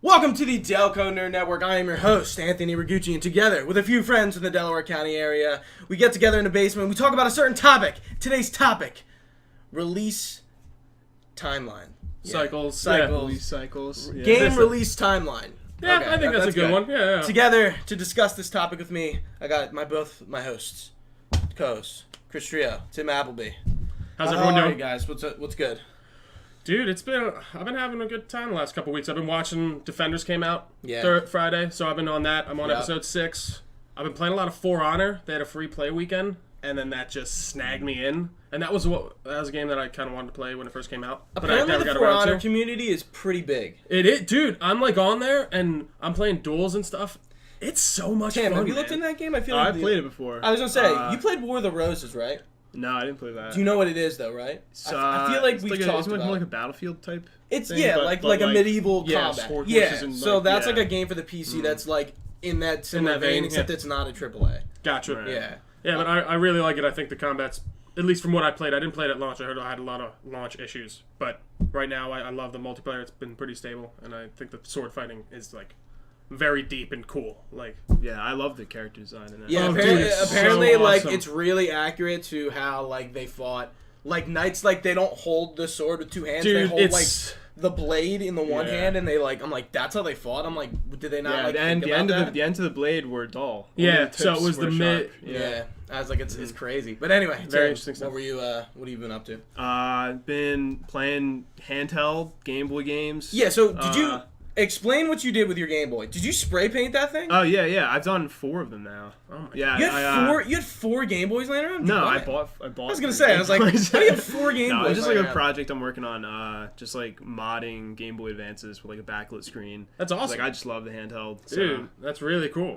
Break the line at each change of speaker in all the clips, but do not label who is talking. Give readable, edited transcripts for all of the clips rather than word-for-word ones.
Welcome to the Delco Nerd Network. I am your host, Anthony Ragucci, and together with a few friends from the Delaware County area, we get together in the basement and we talk about a certain topic. Today's topic, release timeline.
Cycles.
Release
cycles. Yeah.
Game release timeline.
Yeah,
Okay,
I think that's a good one. Yeah.
Together to discuss this topic with me, I got both my hosts, co-hosts, Chris Trio, Tim Appleby.
How's everyone
How are
doing?
you guys? What's good?
Dude, I've been having a good time the last couple weeks. I've been watching Defenders came out Friday, so I've been on that. I'm on episode 6. I've been playing a lot of For Honor. They had a free play weekend, and then that just snagged me in. And that was a game that I kind of wanted to play when it first came out.
Apparently,
but I never
the
got
For
around
Honor
to.
community is pretty big.
It is, dude. I'm like on there, and I'm playing duels and stuff. It's so much
Tim,
fun.
have you looked in that game? I feel like
I played it before.
I was gonna say you played War of the Roses, right?
No, I didn't play that.
Do you know what it is, though? Right?
So,
I feel like
it's
we've
like
talked
isn't it
about
more like
it.
a Battlefield type.
It's
thing,
like a medieval
yeah,
combat.
sword
Yeah,
horses and,
so
like,
that's
yeah.
like a game for the PC that's like in that similar vein, except it's not a AAA.
Gotcha.
Right.
Yeah.
Yeah, but I really like it. I think the combat's, at least from what I played, I didn't play it at launch. I heard I had a lot of launch issues. But right now, I love the multiplayer. It's been pretty stable. And I think the sword fighting is, like, very deep and cool. Like,
Yeah, I love the character design in that.
Yeah,
Oh,
apparently,
dude, it's
apparently
so
like
awesome.
it's really accurate to how like they fought. Like knights, like they don't hold the sword with two hands.
dude,
they hold
it's...
like the blade in the one
Yeah.
hand, and they like. I'm like, that's how they fought. I'm like, did they not
Yeah,
like
the
think
end
about
of
that?
the ends of the blade were dull.
Yeah,
Only the
so it
tips
was the
were
mid-
sharp.
Yeah. I was like, it's crazy. But anyway,
Very
Tim,
interesting stuff.
What were you? What have you been up to?
Been playing handheld Game Boy games.
Yeah. So did you explain what you did with your Game Boy? Did you spray paint that thing?
Oh yeah. I've done 4 of them now.
Oh my
Yeah,
You had
I,
four. You had 4 Game Boys laying around.
No, I
Why?
bought.
I was gonna say. I was like, why do you have 4 Game
No,
Boys?
it's just like
laying
a
around?
project I'm working on. Just like modding Game Boy Advances with like a backlit screen.
That's awesome.
Like I just love the handheld. So,
Dude, that's really cool.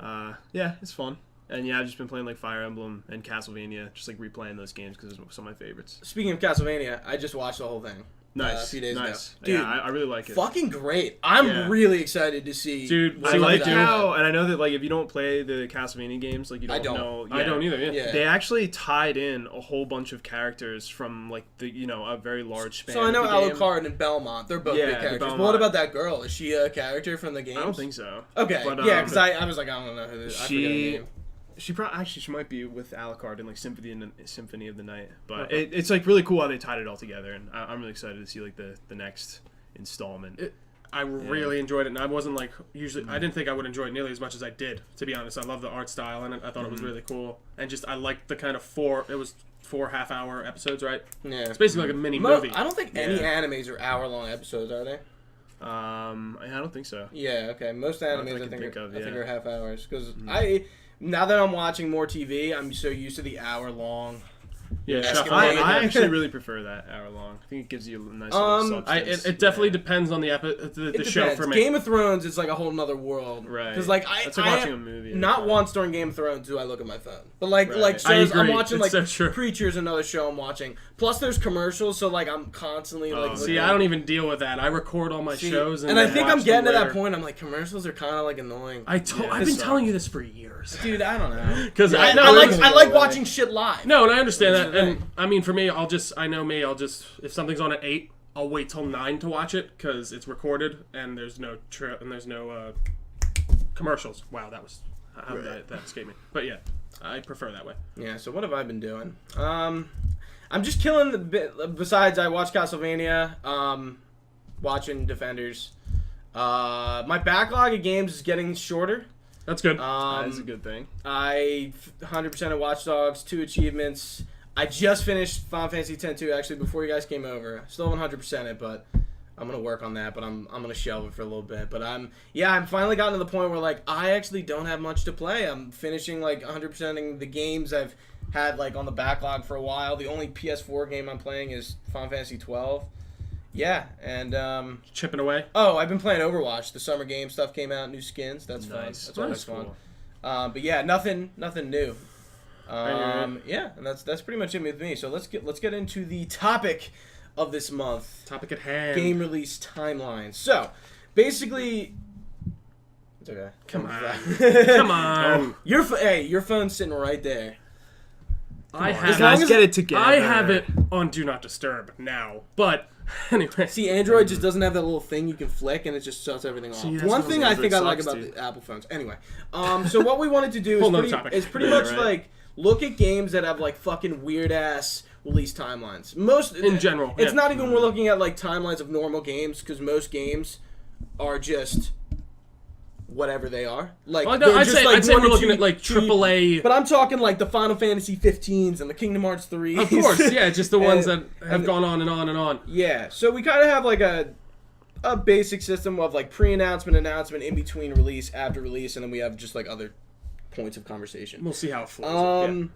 yeah, it's fun. And yeah, I've just been playing like Fire Emblem and Castlevania, just like replaying those games because it's some of my favorites.
Speaking of Castlevania, I just watched the whole thing.
Nice,
a few days
nice.
ago. Dude,
Yeah, I really like it.
fucking great. I'm
Yeah.
really excited to see.
Dude,
what
I
See what
like
they do.
how, and I know that like if you don't play the Castlevania games, like you
I
don't
don't.
know.
I don't either, yeah.
Yeah.
They actually tied in a whole bunch of characters from like the a very large span.
So I know
of the game.
Alucard and Belmont. They're both
Yeah,
big
the
characters. But
Belmont.
what about that girl? Is she a character from the game?
I don't think so.
Okay,
But,
yeah, because I was like, I don't know who this is. I forget her
She,
name.
she might be with Alucard in like Symphony of the Night, but
Okay.
it's like really cool how they tied it all together, and I'm really excited to see like the next installment.
I really enjoyed it, and I wasn't like usually. I didn't think I would enjoy it nearly as much as I did. To be honest, I love the art style in it. I thought it was really cool, and just I liked the kind of 4 half-hour episodes, right?
Yeah.
It's basically like a mini movie.
I don't think any
Yeah.
animes are hour-long episodes, are they?
I don't think so.
Yeah. Okay. Most animes
I
I
can
think
think of,
I think
yeah.
are half hours because now that I'm watching more TV, I'm so used to the hour-long.
Yeah,
Ask
shuffle
him
it.
later.
I actually really prefer that hour long. I think it gives you a nice little substance.
It definitely depends on the
It
show
depends.
for me.
Game of Thrones is like a whole nother world,
Right.
Because like
That's like watching a movie.
Not once during Game of Thrones do I look at my phone, but like
Right.
like shows
I
I'm
agree.
watching
It's
like
so true.
Preacher's another show I'm watching. Plus there's commercials, so like I'm constantly like.
See, I don't even deal with that. I record all my shows, and
I
then
think
watch
I'm getting to
them
that
later.
point. I'm like commercials are kind of like annoying.
I've been telling you this for years.
Dude, I don't know.
Because
I
no,
like
it's-
I like watching shit live.
No, and I understand
That's
that.
the
And
thing.
I mean, for me, I'll just if something's on at 8, I'll wait till 9 to watch it because it's recorded and there's no commercials. Wow, that was that escaped me. But yeah, I prefer that way.
Yeah. So what have I been doing? I'm just killing the bit. Besides, I watched Castlevania. Watching Defenders. My backlog of games is getting shorter.
That's good.
That's a good thing.
I 100% of Watch Dogs, 2 achievements. I just finished Final Fantasy X-2 actually before you guys came over. Still 100% it, but I'm gonna work on that. But I'm gonna shelve it for a little bit. But I'm finally gotten to the point where like I actually don't have much to play. I'm finishing like 100%ing the games I've had like on the backlog for a while. The only PS4 game I'm playing is Final Fantasy 12. Yeah, and
Chipping away.
oh, I've been playing Overwatch. The summer game stuff came out, new skins. That's fun.
Nice.
That's always
That's
fun.
cool.
But yeah, nothing new. Yeah, and that's pretty much it with me. So let's get into the topic of this month.
Topic at hand.
Game release timeline. So, basically... It's okay.
Come on.
Your phone's sitting right there.
I
get it together.
I have it on Do Not Disturb now. But, anyway.
See, Android just doesn't have that little thing you can flick, and it just shuts everything off. One thing I think I like about the Apple phones. Anyway, so what we wanted to do is pretty much like look at games that have like fucking weird ass release timelines. Most
in general,
it's not even we're looking at like timelines of normal games because most games are just whatever they are. Like
I'd say we're looking at like AAA.
But I'm talking like the Final Fantasy 15s and the Kingdom Hearts 3s.
Of course, yeah, just the ones that have gone on and on and on.
Yeah, so we kind of have like a basic system of like pre-announcement, announcement, in between release, after release, and then we have just like other points of conversation.
We'll see how it flows.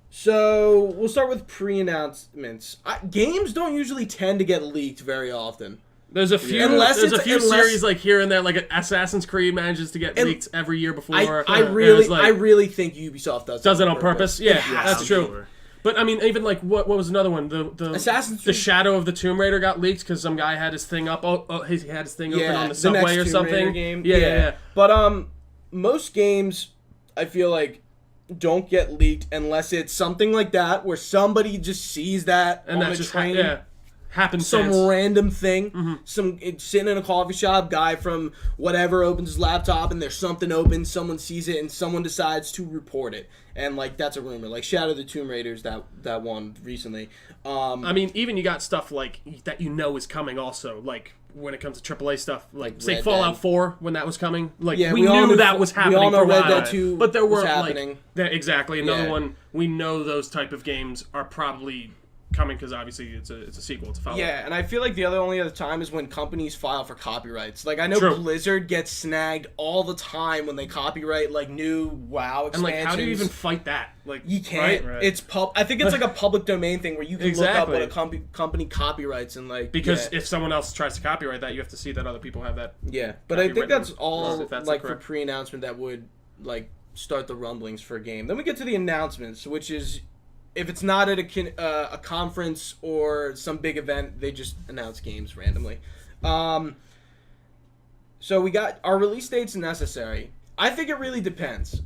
So we'll start with pre-announcements. Games don't usually tend to get leaked very often.
There's a few. Series like here and there, like Assassin's Creed manages to get leaked every year before.
I really think Ubisoft
does it on purpose. Yeah, that's true. Sure. But I mean, even like what was another one? The
Assassin's Creed.
The Shadow of the Tomb Raider got leaked because some guy had his thing up. He had his thing open on the subway or something.
Game. Yeah. But most games, I feel like, don't get leaked unless it's something like that where somebody just sees that
and
on
that
the
just
train.
Happens.
Some random thing. It's sitting in a coffee shop, guy from whatever opens his laptop and there's something open, someone sees it and someone decides to report it. And like that's a rumor. Like Shadow of the Tomb Raiders, that one recently.
I mean, even you got stuff like that is coming also, like when it comes to AAA stuff, like say Fallout 4 when that was coming. Like we knew that was happening.
We all know
for a while,
Red Dead 2
but there weren't
happening.
Like exactly another one. We know those type of games are probably coming because obviously it's a sequel, it's a follow-up.
Yeah, and I feel like the only other time is when companies file for copyrights. Like I know Blizzard gets snagged all the time when they copyright like new WoW expansions.
And like, how do you even fight that? Like
you can't. Right? It's I think it's like a public domain thing where you can look up what a company copyrights and like
because if someone else tries to copyright that, you have to see that other people have that.
Yeah, but I think that's all like for pre-announcement that would like start the rumblings for a game. Then we get to the announcements, which is. If it's not at a conference or some big event, they just announce games randomly. So we got our release date's necessary. I think it really depends.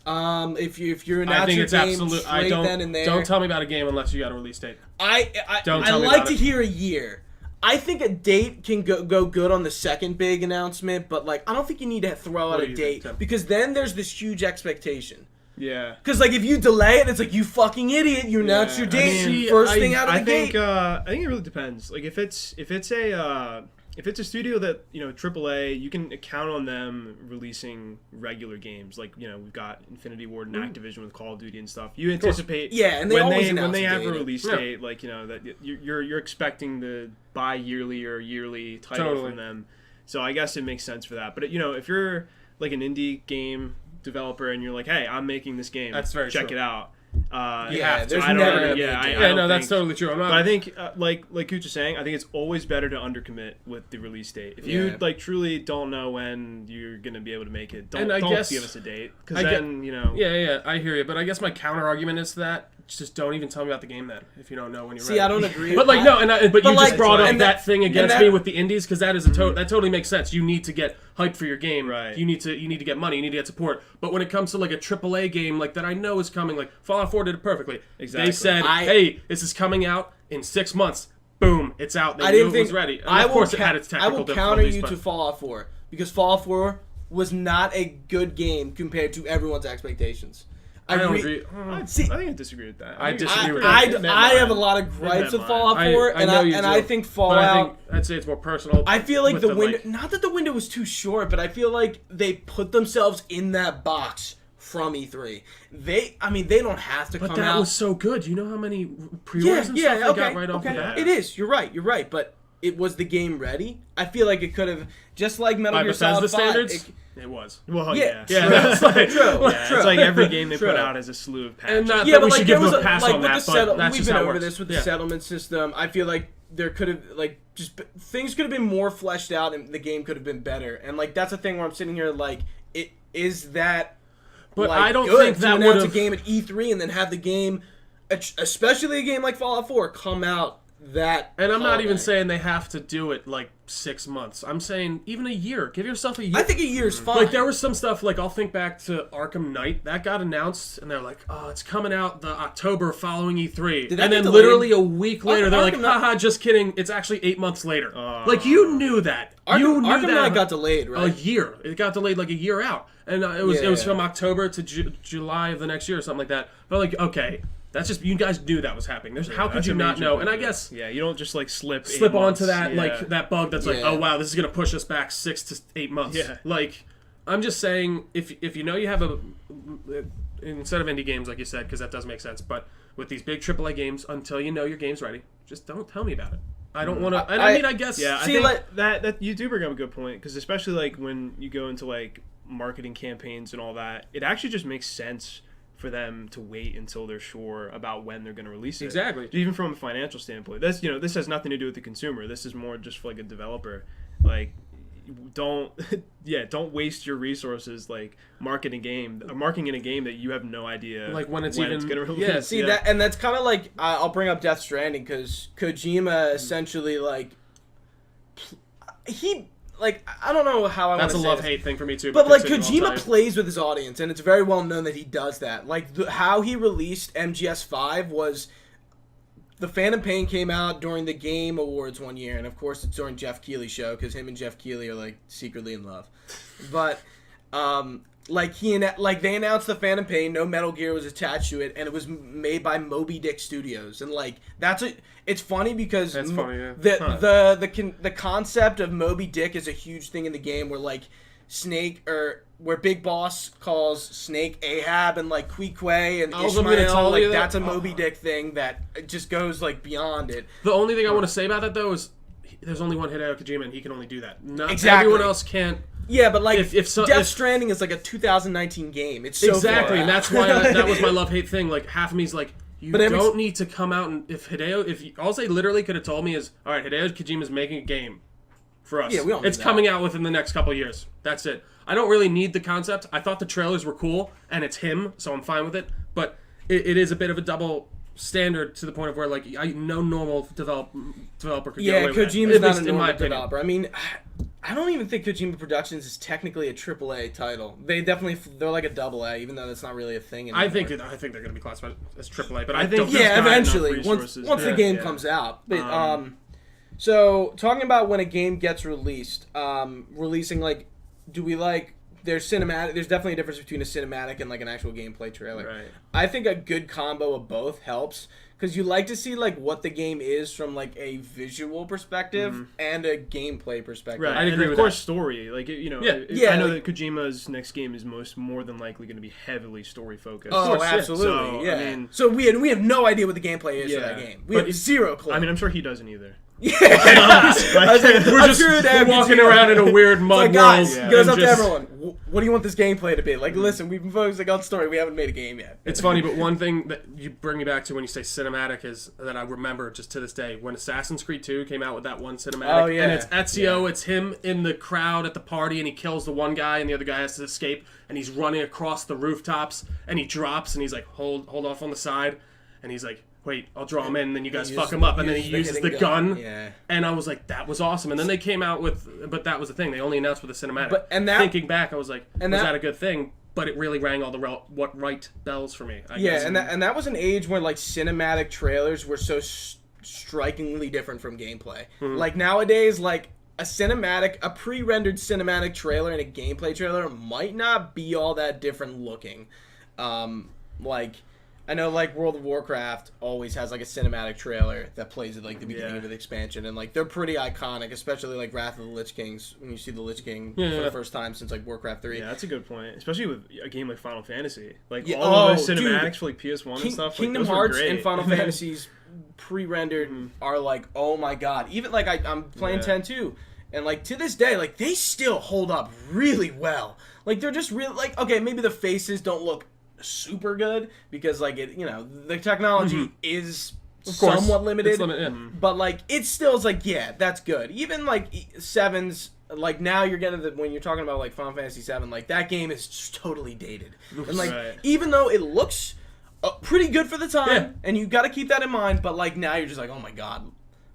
If you announce your game straight then and there.
Don't tell me about a game unless you got a release date.
I like to hear a year. I think a date can go good on the second big announcement, but like I don't think you need to throw out a date because then there's this huge expectation.
Yeah.
Because, like, if you delay it, it's like, you fucking idiot, you announced your date first thing out of the gate.
I think it really depends. Like, if it's a studio that, AAA, you can count on them releasing regular games. Like, we've got Infinity Ward and Activision with Call of Duty and stuff. You anticipate
and when they
have a release date, like, that you're expecting the bi-yearly or yearly title from them. So I guess it makes sense for that. But, if you're, like, an indie game developer and you're like, hey, I'm making this game.
That's very
check
true.
it out.
There's never gonna be a
no, that's totally true.
But I think, like Kuch is saying, I think it's always better to undercommit with the release date. If you truly don't know when you're gonna be able to make it, don't give us a date. Because then,
Yeah, I hear you. But I guess my counter argument is to that. Just don't even tell me about the game then if you don't know when you're ready.
See, I don't agree.
But like but you just brought up that thing against me with the indies because that is that totally makes sense. You need to get hyped for your game.
Right.
You need to get money. You need to get support. But when it comes to like a AAA game like that, I know is coming. Like Fallout 4 did it perfectly.
Exactly.
They said, "Hey, this is coming out in 6 months." Boom, it's out. They knew it was ready. And of course, it had its technical difficulties.
I will counter you to Fallout 4 because Fallout 4 was not a good game compared to everyone's expectations.
I don't agree.
I think I disagree with that.
I disagree with that.
I have a lot of gripes with Fallout 4, I think Fallout...
I'd say it's more personal.
I feel like the window... Not that the window was too short, but I feel like they put themselves in that box from E3. They don't have to come out...
But that was so good. You know how many pre-orders and stuff they got right off the bat?
It is. You're right. But it was the game ready? I feel like it could have... Just like Metal Gear Solid 5...
standards? It was.
Well, yeah.
It's like,
true.
It's like every game they put out has a slew of patches.
And not that we should give them a pass on that, but that's
we've
just
been
how it
over
works.
this with the settlement system. I feel like there could have, like, things could have been more fleshed out and the game could have been better. And, like, that's a thing where I'm sitting here, like, is that,
but
like,
I don't
good
think that
to announce
a
game at E3 and then have the game, especially a game like Fallout 4, come out that.
And I'm not even saying they have to do it like 6 months. I'm saying even a year. Give yourself a year.
I think a year's fine.
Like there was some stuff, like I'll think back to Arkham Knight. That got announced and they're like, oh, it's coming out the October following E3. And then literally a week later, they're like, haha, just kidding. It's actually 8 months later. Like you knew that. You knew
Arkham
that
Knight got delayed, right?
A year. It got delayed like a year out. And it was from October to July of the next year or something like that. But like, okay. That's just, you guys knew that was happening. How could you not know? And I guess...
Yeah, you don't just, like, slip
onto that, like, that bug that's like, oh, wow, this is going to push us back 6 to 8 months. Yeah. Like, I'm just saying, if you know you have instead of indie games, like you said, because that does make sense, but with these big AAA games, until you know your game's ready, just don't tell me about it. I don't want to... I guess...
Yeah, I think that you do bring up a good point, because especially, like, when you go into, like, marketing campaigns and all that, it actually just makes sense for them to wait until they're sure about when they're going to release it.
Exactly.
Even from a financial standpoint. This has nothing to do with the consumer. This is more just for like a developer. Like, don't waste your resources like marketing in a game that you have no idea
like when it's
going to release.
Yeah, see that, and that's kind of like I'll bring up Death Stranding because Kojima essentially like he. Like, I don't know how I want to say
That's a love-hate thing for me, too.
But like, Kojima plays with his audience, and it's very well known that he does that. Like, how he released MGS5 was... The Phantom Pain came out during the Game Awards one year, and of course it's during Jeff Keighley's show, because him and Jeff Keighley are, like, secretly in love. But, they announced the Phantom Pain, no Metal Gear was attached to it, and it was made by Moby Dick Studios. And, like, it's funny because the concept of Moby Dick is a huge thing in the game where like where Big Boss calls Snake Ahab and like Queequeg and Ishmael, like that's a Moby Dick thing that just goes like beyond it.
The only thing I want to say about that though is there's only one Hideo Kojima and he can only do that. Not
exactly.
Everyone else can't.
Yeah, but like Death Stranding is like a 2019 game. It's so
exactly,
far
and that's why that was my love-hate thing. Like half of me's like, you don't need to come out and all they literally could have told me is, all right, Hideo Kojima's making a game for us.
Yeah, we don't.
It's coming out within the next couple of years. That's it. I don't really need the concept. I thought the trailers were cool, and it's him, so I'm fine with it. But it is a bit of a double standard to the point of where like no normal developer could get away with it.
Yeah, Kojima's not a normal developer. I mean, I don't even think Kojima Productions is technically a AAA title. They're like a AA, even though that's not really a thing anymore.
I think they're going to be classified as AAA, but I
think
don't.
Yeah, eventually once the game comes out. But so talking about when a game gets released, releasing like, do we like? There's cinematic. There's definitely a difference between a cinematic and like an actual gameplay trailer.
Right.
I think a good combo of both helps. Because you like to see like what the game is from like a visual perspective and a gameplay perspective.
Right,
I agree
and of
with
course
that.
Story. Like I know that Kojima's next game is more than likely going to be heavily story focused.
Oh, absolutely.
So,
yeah.
I mean,
so we have no idea what the gameplay is for that game. We have zero clue.
I mean, I'm sure he doesn't either.
Yeah.
We're just walking around in a weird mud world.
Guys, goes up to everyone. What do you want this gameplay to be? Like, listen, we've been focusing on story. We haven't made a game yet.
It's funny, but one thing that you bring me back to when you say cinematic is that I remember just to this day when Assassin's Creed 2 came out with that one cinematic.
Oh, yeah.
And it's Ezio, it's him in the crowd at the party, and he kills the one guy, and the other guy has to escape, and he's running across the rooftops, and he drops, and he's like, hold off on the side, and he's like, wait, I'll draw him in, and then you guys fuck him up, and then he uses the gun.
Yeah.
And I was like, that was awesome. And then they came out with, but that was the thing, they only announced with a cinematic. Thinking back, I was like, was that a good thing? But it really rang all the right bells for me, I guess.
And that was an age where like cinematic trailers were so strikingly different from gameplay. Like nowadays, like a pre-rendered cinematic trailer and a gameplay trailer might not be all that different looking. Like, I know, like, World of Warcraft always has, like, a cinematic trailer that plays at, like, the beginning of the expansion, and, like, they're pretty iconic, especially, like, Wrath of the Lich Kings, when you see the Lich King for the first time since, like, Warcraft 3.
Yeah, that's a good point, especially with a game like Final Fantasy. Like, all of those cinematics for, like, PS1 and stuff,
Kingdom Hearts and Final Fantasy's pre-rendered are, like, oh my god. Even, like, I'm playing 10-2, and, like, to this day, like, they still hold up really well. Like, they're just really, like, okay, maybe the faces don't look super good because like the technology is somewhat limited, but like it still is like that's good. Even like 7's like now you're getting when you're talking about like Final Fantasy 7, like that game is just totally dated, and like even though it looks pretty good for the time, and you got to keep that in mind, but like now you're just like, oh my god,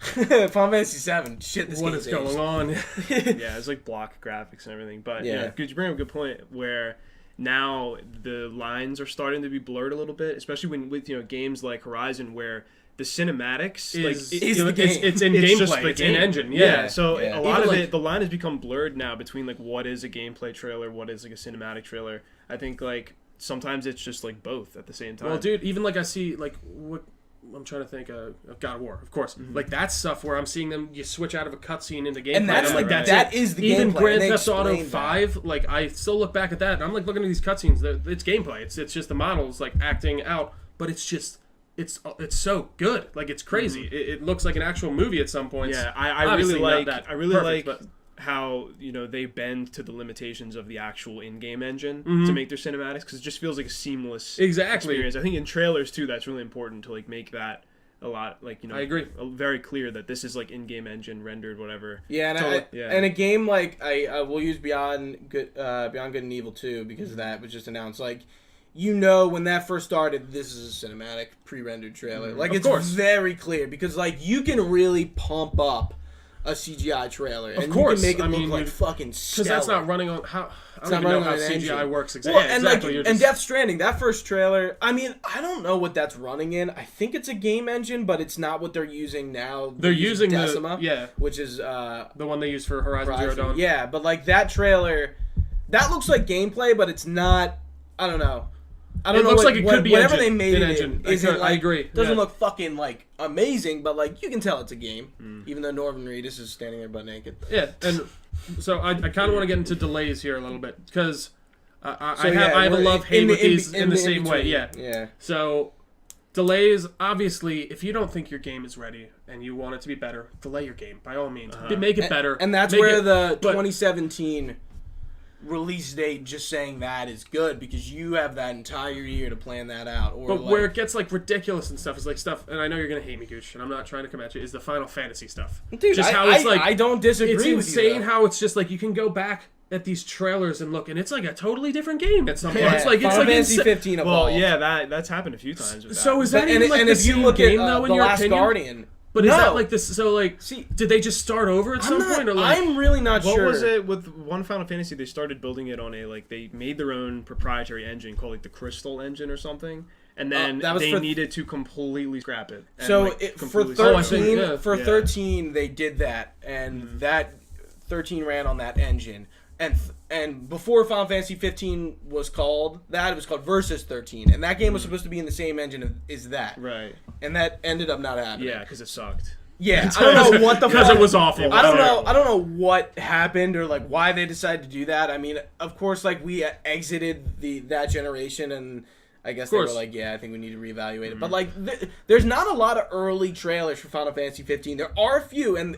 Final Fantasy 7. Shit, this
What
game's
is going on?
Yeah, it's like block graphics and everything. But
Yeah.
you bring up a good point where now the lines are starting to be blurred a little bit, especially with games like Horizon where the cinematics
it's in
it's just
gameplay.
the
It's in
game.
engine. Yeah.
So
Yeah.
a lot
Even
of
like-
the line has become blurred now between like what is a gameplay trailer, what is like a cinematic trailer. I think like sometimes it's just like both at the same time.
Well, dude, even like I see like what I'm trying to think of God of War, of course.
Mm-hmm.
Like that stuff where I'm seeing them, you switch out of a cutscene into gameplay.
And that's
I'm
like,
that's
that
it.
is the
Even
gameplay.
Grand
and they
Theft Auto
explain that.
5, like I still look back at that and I'm like looking at these cutscenes. It's gameplay. It's just the models like acting out, but it's just it's so good. Like it's crazy.
Mm-hmm.
It looks like an actual movie at some points.
Yeah, I
Obviously
really
not
like
that
I really
perfect,
like
but-
how they bend to the limitations of the actual in-game engine
Mm-hmm.
to make their cinematics because it just feels like a seamless
Exactly.
experience. I think in trailers too, that's really important to like make that a lot like
I agree.
very clear that this is like in-game engine rendered whatever.
Yeah, and
Totally.
and a game like I will use Beyond Good and Evil 2 because that was just announced. Like, when that first started, this is a cinematic pre-rendered trailer. Like,
Of
it's
course.
very clear because like you can really pump up a CGI trailer, and
course.
you can make it
I
look
mean,
like fucking stellar.
Because that's not running on how. I
not
don't even know
running
how
on an
CGI
engine.
works
Well,
exactly.
and
exactly.
like
You're
and
just-
Death Stranding, that first trailer. I mean, I don't know what that's running in. I think it's a game engine, but it's not what they're using now.
They're using
Decima,
the
which is
the one they use for Horizon Zero Dawn.
Yeah, but like that trailer, that looks like gameplay, but it's not. I don't know. I don't
It
know.
looks like it could be
whatever
engine-
they made
in
it
engine.
in, isn't
I agree.
Doesn't
Yeah.
look fucking like amazing, but like you can tell it's a game. Even though Norman Reedus is standing there butt naked.
Yeah, and so I kind of want to get into delays here a little bit because I
So,
have a
we're
love-hate with these
in
in the same way.
in-between.
Yeah.
Yeah.
So delays, obviously, if you don't think your game is ready and you want it to be better, delay your game by all means. Make it better.
And that's
Make
where
it-
the
but-
2017 release date just saying that is good because you have that entire year to plan that out. Or
But
like,
where it gets like ridiculous and stuff is like stuff, and I know you're gonna hate me, Gooch, and I'm not trying to come at you. Is the Final Fantasy stuff?
dude,
just
I,
how it's
I,
like
I don't disagree.
it's
with
insane
you, though.
how it's just like you can go back at these trailers and look, and it's like a totally different game at some point.
Yeah,
It's like
Final Fantasy
insa-
15
Well,
evolved.
yeah, that's happened a few times. With
So
that.
is that
But-
even
and,
like
and
the
if you
same
look
game
at
though in
The
your
Last
opinion?
Guardian,
But is
no.
that like this? So like,
See,
did they just start over at some point, or like?
I'm really not
What
sure.
was it with one Final Fantasy? They started building it on they made their own proprietary engine called like the Crystal engine or something, and then
that was
they
for-
needed to completely scrap it. And,
So
like,
for
completely
13,
I think, yeah.
for
Yeah.
13 they did that, and that 13 ran on that engine, and before Final Fantasy 15 was called that, it was called Versus 13, and that game was supposed to be in the same engine as that,
right.
and that ended up not happening.
Yeah, because it sucked.
Yeah, I don't know what the
Because
fuck.
it was awful.
I don't know.
terrible.
I don't know what happened or like why they decided to do that. I mean, of course, like we exited that generation, and I guess they were
course.
like, yeah, I think we need to reevaluate it. But like, there's not a lot of early trailers for Final Fantasy 15. There are a few, and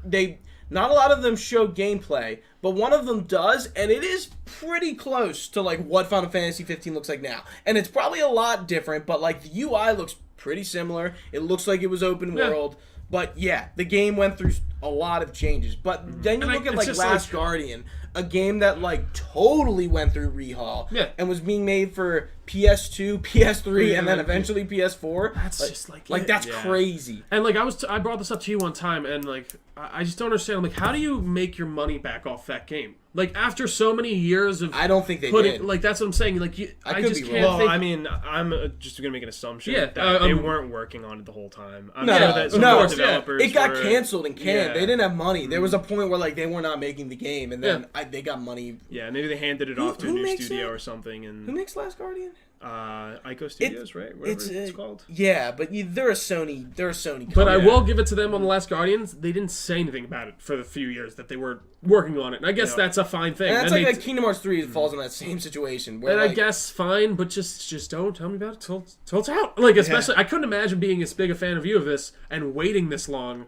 they not a lot of them show gameplay, but one of them does, and it is pretty close to like what Final Fantasy 15 looks like now. And it's probably a lot different, but like the UI looks pretty similar. It looks like it was open
Yeah.
world. But yeah, the game went through a lot of changes. But then you
And
look at
it's
like
just
Last
like-
Guardian, a game that like totally went through rehaul
Yeah.
and was being made for PS2, PS3, and then
like,
eventually PS4.
That's just like it.
that's
Yeah.
crazy.
And like I brought this up to you one time, and like I just don't understand. Like, how do you make your money back off that game? Like after so many years of
I don't think they
putting,
did.
like that's what I'm saying. Like
I
I
could
just
be
can't
Well,
think.
I mean, I'm just gonna make an assumption
Yeah,
that they
um,
weren't working on it the whole time. I'm
No,
sure that some
no,
of the developers
it got
were-
canceled and canned.
Yeah.
They didn't have money. There was a point where like they were not making the game, and then they got money.
Yeah, maybe they handed it
Who-
off to a
who
new
makes
studio
it?
or something, and
Who makes Last Guardian?
Ico Studios, right? Whatever it's called.
Yeah, but they're a Sony. They're a Sony.
But I
company.
will give it to them on The Last Guardians. They didn't say anything about it for the few years that they were working on it. And I guess
Yeah.
that's a fine thing.
And that's
Then
like
they-
Kingdom Hearts 3 falls in that same situation. Where
and
like,
I guess fine, but just don't tell me about it till it's out. Like especially, I couldn't imagine being as big a fan of you of this and waiting this long.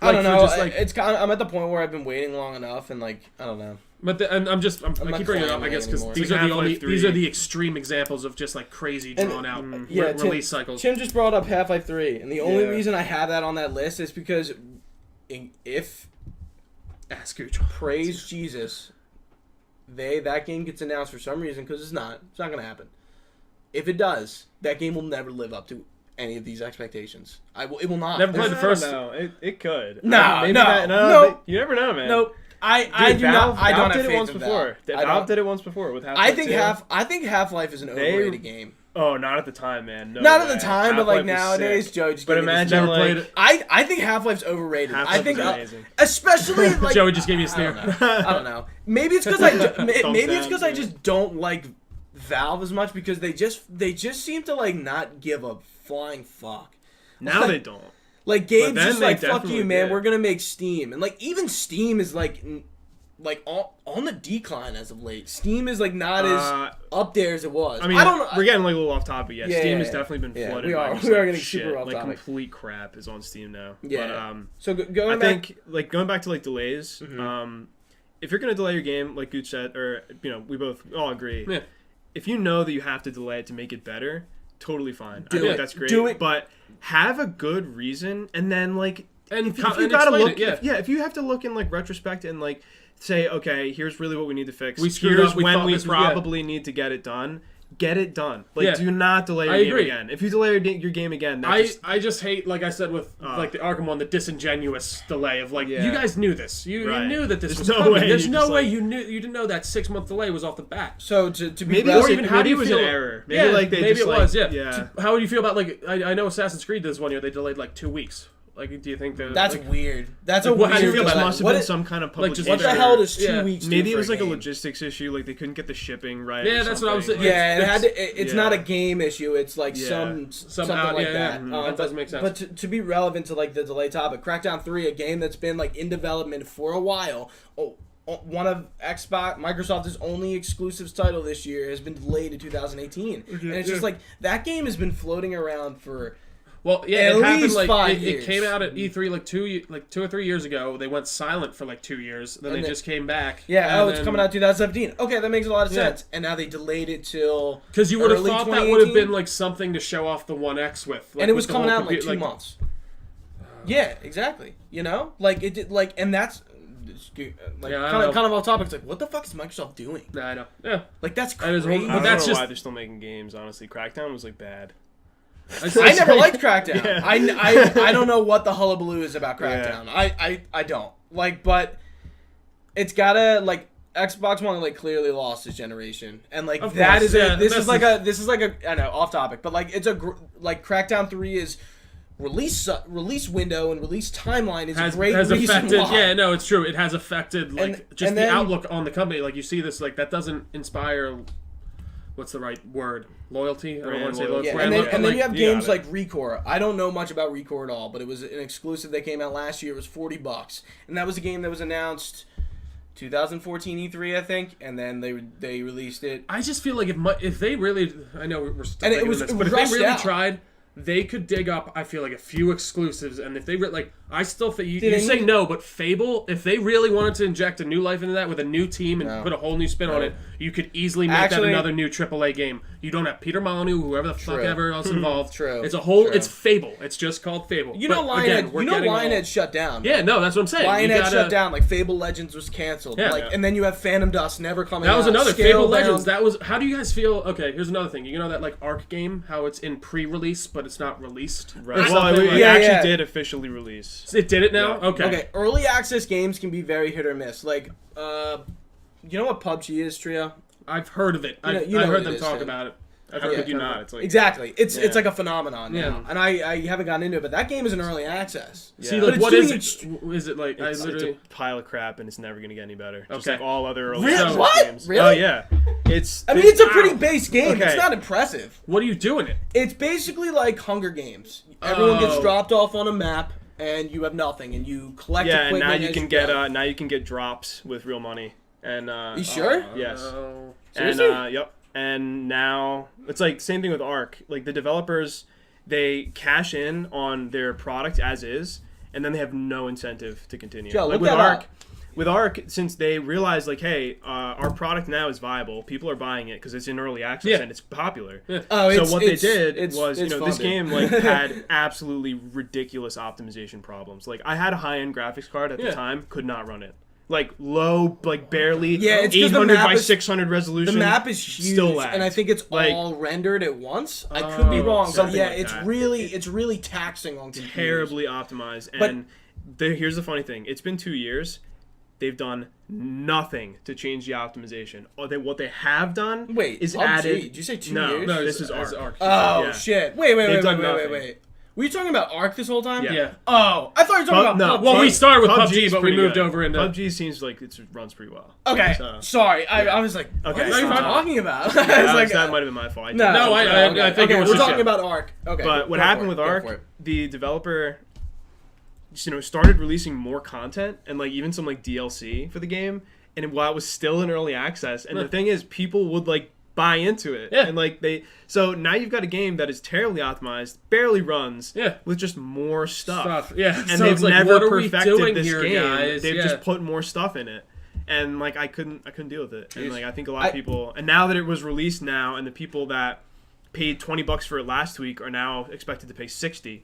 I don't
for
know.
just, like,
It's kind of, I'm at the point where I've been waiting long enough, and like I don't know.
But and I
not
keep bringing it up, I guess, because
anymore.
these
Like
are the
Half-Life 3.
these are the extreme examples of just like crazy
And-
drawn out
Yeah,
release cycles.
Tim just brought up Half-Life 3, and the only
Yeah.
reason I have that on that list is because if
Ask Gooch.
praise Jesus, that game gets announced for some reason because it's not gonna happen. If it does, that game will never live up to any of these expectations. It will not.
Never played the first.
No, it could.
No.
You never know, man.
Nope. I do not. I don't have
faith
faith
in
in
Valve. Valve did it once before with Half-Life.
I think Half-Life is an overrated game.
Oh, not at the time, man. No
not
way.
at the time, but like
Half-Life was
nowadays,
sick.
Joe. Just
But
give me this
imagine
number.
Never played it.
I think Half-Life's overrated.
Half-Life
I think
is amazing.
especially like
Joey just gave me a sneer.
I don't know. Maybe it's because I just don't like Valve as much because they just seem to like not give a flying fuck.
Now they don't.
Like Gabe's
then
just
they
like fuck
definitely
you, man.
did.
We're gonna make Steam, and like even Steam is like on the decline as of late. Steam is like not as up there as it was.
I mean,
I don't know.
we're getting like a little off topic. Yeah,
Yeah,
Steam
yeah,
has
yeah.
definitely been
Yeah,
flooded.
we
by
are.
just,
We are
like,
getting
shit.
super off
Like
topic.
complete crap is on Steam now.
Yeah.
But,
So going
I
back,
think like going back to like delays. If you're gonna delay your game, like Gooch said, or we all agree.
Yeah.
If you know that you have to delay it to make it better, totally fine.
Do
I think
it.
that's great.
Do it.
But have a good reason, and then like if you
and
gotta
explain
look,
it,
if you have to look in like retrospect and like say, okay, here's really what we need to fix.
We screwed
Here's
up, we
when
thought
we
this was-
probably need to get it done. Get it done. Like,
Yeah.
do not delay your
I
game
agree.
again. If you delay your game again, that's
I just hate, like I said with like the Arkham one, the disingenuous delay of like
Yeah.
you guys knew this. You
Right.
knew that this
There's
was
no
coming.
way
There's
you
no
just,
way
like-
you didn't know that 6-month delay was off the bat.
so to be
maybe
relevant-
or even how do you
it was
feel?
an error. Maybe like they
maybe
just,
it
like,
was. Yeah.
yeah.
How would you feel about like I know Assassin's Creed this one year they delayed like 2 weeks. Like, do you think that
that's
like,
weird. That's
like,
a
what- how do you
weird.
feel about
It
that?
must have
What
been
it-
some kind of
like,
publication.
just
What the
Yeah.
hell does 2
Yeah.
weeks?
Maybe
do
it
for
was like a
game?
logistics issue. Like they couldn't get the shipping right.
Yeah,
or
that's what I was
something.
saying.
Yeah, it had to, it's
Yeah.
not a game issue. It's like
Yeah.
something like that.
That doesn't make sense.
But to be relevant to like the delay topic, Crackdown 3, a game that's been like in development for a while. One of Microsoft's only exclusives title this year has been delayed to 2018, and it's just like that game has been floating around for.
Well, yeah,
At
it happened
least
like
5
it
years.
came out at E3 like 2 or 3 years ago. They went silent for like 2 years. Then
And
they
then-
just came back.
Yeah,
and
it's
then-
coming out 2017. Okay, that makes a lot of
Yeah.
sense. And now they delayed it till
Because you would have
early
thought that would have
2018.
been like something to show off the One X with. Like,
and it
with
was
the
coming
whole
out in like
computer-
2 months. Yeah, exactly. You know, like it did, like, and that's like
Yeah, I
kind
know.
of off topic. It's like, what the fuck is Microsoft doing?
Nah, I know. Yeah.
Like that's
That is
crazy.
one-
I
But
don't
that's
know
just-
why they're still making games. Honestly, Crackdown was like bad.
I never liked Crackdown.
Yeah.
I don't know what the hullabaloo is about Crackdown. I don't like, but it's gotta like Xbox One like clearly lost this generation, and like
Of
that
course,
is
yeah,
this
that's
is like a I know off topic, but like it's like Crackdown 3 is release window and release timeline is
has
great reason
affected.
why.
Yeah, no, it's true. It has affected like
And-
just
and
the
then-
outlook on the company. Like you see this, like that doesn't inspire. What's the right word? Loyalty. I don't
Brand
want to say
loyalty.
Yeah,
loyalty.
and then you have
you got
games
it.
like Recore. I don't know much about Recore at all, but it was an exclusive that came out last year. It was $40, and that was a game that was announced 2014 E3, I think, and then they released it.
I just feel like if they really, I know we're still
And it
thinking
was
of this, but if they
rushed
really
out.
tried, they could dig up. I feel like a few exclusives, and if they like, I still think you
Did they
say
need-
no, but Fable, if they really wanted to inject a new life into that with a new team and
No.
put a whole new spin on
No.
it, you could easily make
Actually-
that another new AAA game. You don't have Peter Molyneux, whoever the fuck
True.
ever else involved.
True.
It's a whole.
True.
It's Fable. It's just called Fable.
You know,
But again, we're getting all-
Lionhead shut down.
Yeah, no, that's what I'm saying. You
Lionhead
gotta-
shut down. Like Fable Legends was canceled.
Yeah.
Like, and then you have Phantom Dust never coming out.
That was another
Scalebound.
Fable Legends. That was. How do you guys feel? Okay, here's another thing. You know that like Arc game, how it's in pre-release but it's not released.
Right.
Or
Well,
something
it
like-
Yeah,
actually
yeah.
did officially release.
It did it now.
Yeah.
Okay.
Okay, early access games can be very hit or miss. Like, you know what PUBG is, Trio?
I've heard of it.
You know-
I've
you know
heard
what
them
it is,
talk
Tim.
about it. I've
How
heard
could you
it.
not? It's like
Exactly. It's
Yeah.
like a phenomenon now,
Yeah.
and I haven't gotten into it, but that game is in early access.
See,
Yeah.
like,
But it's
what is
doing
it? Is it like I
it's
literally?
a pile of crap, and it's never gonna get any better. Just
Okay.
like all other early
Really?
access
What?
games.
Really?
Oh yeah. It's.
I mean, it's a pretty
Ow.
base game.
Okay.
It's not impressive.
What do you do in it?
It's basically like Hunger Games. Everyone gets
Oh.
dropped off on a map, and you have nothing, and you collect
Yeah, and
equipment.
now you
as
can get
go.
drops with real money. And
You sure?
Yes.
Oh.
And
Seriously?
yep. And now it's like same thing with Arc. Like the developers, they cash in on their product as is, and then they have no incentive to continue.
Joe,
like
look
with
that
Arc,
up.
with Arc, since they realized like, hey, our product now is viable. People are buying it because it's in early access
Yeah.
and it's popular.
Oh,
So
it's,
what they
it's,
did
it's,
was,
it's
this
funded.
game like had absolutely ridiculous optimization problems. Like I had a high-end graphics card at the
Yeah.
time, could not run it. like low, like barely
it's 'cause
800 by 600 resolution.
The map is huge,
still lags.
and I think it's
like,
all rendered at once. I could be wrong, but
something
yeah,
like
it's
that.
really taxing on computers.
Terribly optimized. And here's the funny thing: it's been 2 years. They've done nothing to change the optimization. What they have done is
PUBG.
added.
Did you say 2
No,
years?
no, this is Arc.
Oh
Yeah.
shit! Wait.
They've done nothing.
Were you talking about Arc this whole time?
Yeah.
Oh, I thought you were talking about PUBG.
Well, we started with PUBG,
is
but we
pretty
moved
good.
over into
PUBG seems like it runs pretty well.
Okay,
So,
sorry. I was like, what
Okay,
are you
fine.
talking about?
that might have been my fault.
No, I think it was
we're
just-
talking about Arc. Okay,
But what
go
happened
for it,
with
go for
Arc,
it.
the developer, started releasing more content and like even some like DLC for the game, and while it was still in early access, and the thing is, people would like buy into it, and like so now you've got a game that is terribly optimized, barely runs, with just more stuff.
And
so
they've
it's like,
never
what are we
perfected
doing
this
here,
game.
guys? They've
Yeah.
just put more stuff in it. And like I couldn't deal with it, and like I think a lot of people, and now that it was released now, and the people that paid $20 for it last week are now expected to pay $60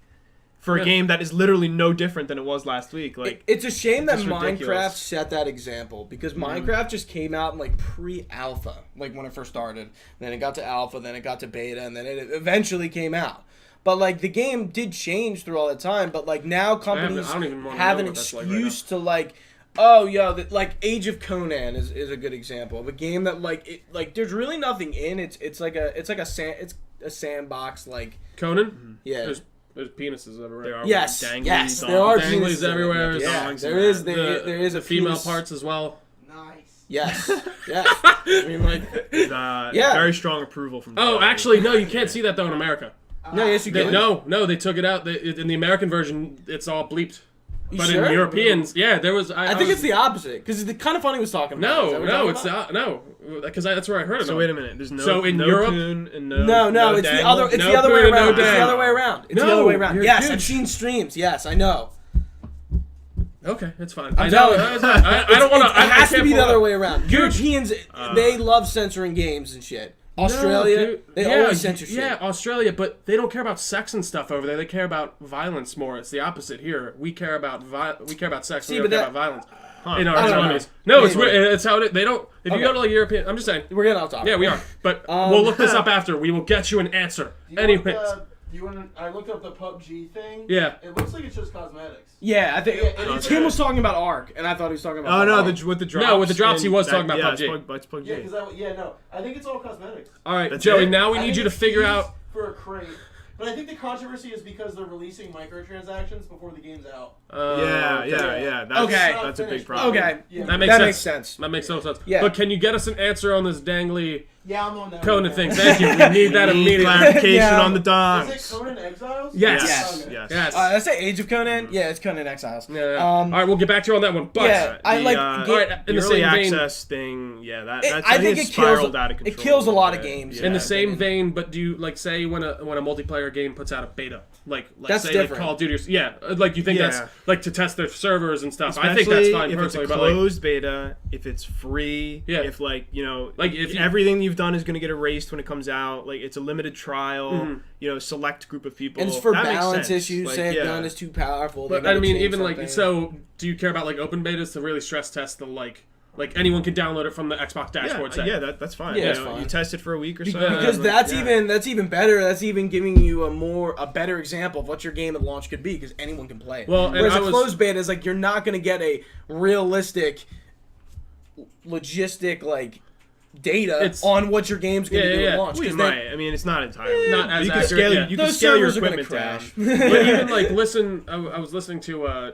for a game that is literally no different than it was last week. Like
it's a shame that
it's
Minecraft
ridiculous.
set that example, because Minecraft just came out in like pre-alpha, like when it first started. Then it got to alpha, then it got to beta, and then it eventually came out. But like the game did change through all that time. But like now companies
I don't even wanna
have
know
an
what that's like right
excuse to like, oh yo, like Age of Conan is a good example of a game that like there's really nothing in it. It's a sandbox like
Conan.
yeah.
There's penises everywhere.
Yes,
dangly
yes,
dongs.
there are
Danglies
penises
everywhere.
Yeah,
Dongs
there
and
is a
female
penis.
parts as well.
Nice.
Yes, yes. I mean, like,
very strong approval from.
Oh, actually, no, you can't see that though in America.
no, yes, you can.
No, they took it out. In the American version, it's all bleeped. But
sure?
in Europeans, there was.
I think it's the opposite, because the kind of funny was talking about. Is that what you're
it's
talking about?
not. Because that's where I heard it.
So wait a minute. There's no.
So in
no
Europe-
Poon and
No, it's the
dangle?
other. It's
No
the other way
food and no
around. It's the
dangle.
other way around. It's the
No,
other way around.
you're
Yes,
huge.
I've seen streams. Yes, I know.
Okay, it's fine.
I'm telling you.
I don't want to.
It has to be the other way around.
Huge.
Europeans, they love censoring games and shit. Australia, they always censor shit.
Yeah, Australia, but they don't care about sex and stuff over there. They care about violence more. It's the opposite here. We care about sex.
See,
we don't
but
care
that-
about violence in
I
our
don't know.
economies. No, it's
Maybe.
weird. It's how they don't. If you
Okay.
go to like European, I'm just saying.
We're getting off topic.
Yeah, we are. But we'll look this up after. We will get you an answer. Anyways.
I looked up the PUBG thing.
Yeah.
It looks like it's just cosmetics.
Yeah, I think
Yeah, it is
Tim
good.
was talking about Arc, and I thought he was talking about.
Oh no,
PUBG.
with the drops.
No, with the drops, he
and
was talking about
yeah,
PUBG.
It's PUBG.
Yeah, because I think it's all cosmetics.
All right,
That's
Joey.
it?
Now we
I
need
think
you to
it's
figure
used
out.
for a crate. But I think the controversy is because they're releasing microtransactions before the game's out.
Yeah. That's,
Okay.
That's a big problem.
Okay,
Yeah.
That makes
that
sense.
makes sense.
That makes no sense.
Yeah.
But can you get us an answer on this dangly
Yeah, I'm on that.
Conan
one.
thing? Thank you. We need that
Need
immediately.
clarification
Yeah.
on the
Is
dongs.
it Conan Exiles?
Yes.
Yes.
Okay.
Yes.
Yes.
I say Age of Conan. Yeah, it's Conan Exiles.
Yeah. All right, we'll get back to you on that one. But
Yeah, I
The,
like.
uh,
ga-
all right, in the
early
same vein,
access thing, that's
I think
it's
it kills.
spiraled out of control.
It kills a lot of
bit.
games.
Yeah.
in the
I
same
think.
vein, but do you like say when a multiplayer game puts out a beta, like
That's
say
different.
like Call of Duty, like you think
Yeah.
that's like to test their servers and stuff. I think
Especially
that's fine
if
personally,
it's a
but like
closed beta, if it's free,
Yeah.
if like
if you-
everything you've done is going to get erased when it comes out, like it's a limited trial,
Mm-hmm.
Select group of people.
And it's for
that makes
balance
sense.
issues.
Like,
Say
yeah.
a gun is too powerful.
but
they
I
gotta
mean
change
even like
something.
so. Do you care about like open betas to really stress test the like anyone can download it from the Xbox dashboard? say?
That's fine.
Yeah,
You
that's
know,
fine.
You test it for a week or so.
because
and,
that's
yeah.
even better. That's even giving you a better example of what your game at launch could be, because anyone can play it.
Well, and
whereas
I
a
was-
closed beta is like you're not going to get a realistic, logistic like data
It's-
on what your game's going to do
Yeah.
at launch.
Well, you
'cause
might. I mean, it's not entirely.
Not as
you can
accurate,
scale.
yeah.
You can
those
scale your
servers are gonna
equipment
crash.
down.
But even like listen, I was listening to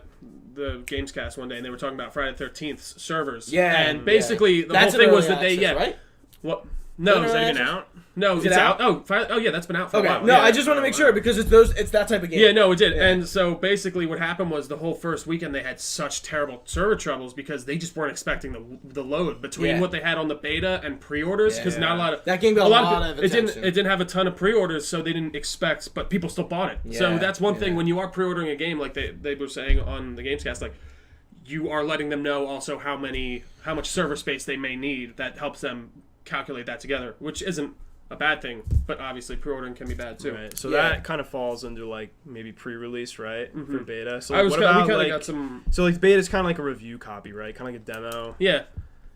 the Gamescast one day, and they were talking about Friday the 13th servers.
Yeah,
and basically the
That's
whole thing
an
was
early
that they
access, right?
What? No,
Is that
Even out.
no,
Is
it's
it
out.
out?
Oh, yeah, that's been out for a
Okay,
while.
no,
yeah.
I just want to make sure because it's that type of game.
Yeah, no, it did.
Yeah.
And so basically what happened was the whole first weekend they had such terrible server troubles because they just weren't expecting the load between
Yeah.
what they had on the beta and pre-orders because not a lot of
That game got a lot of
it
attention.
didn't have a ton of pre-orders, so they didn't expect, but people still bought it. So
Yeah,
that's one thing
yeah.
when you are pre-ordering a game, like they were saying on the Gamescast, like you are letting them know also how much server space they may need. That helps them calculate that together, which isn't a bad thing, but obviously pre-ordering can be bad too.
Right. So that kind of falls under like maybe pre-release, right, for beta. So
we kind of got some.
So like beta is kind of like a review copy, right? Kind of like a demo.
Yeah.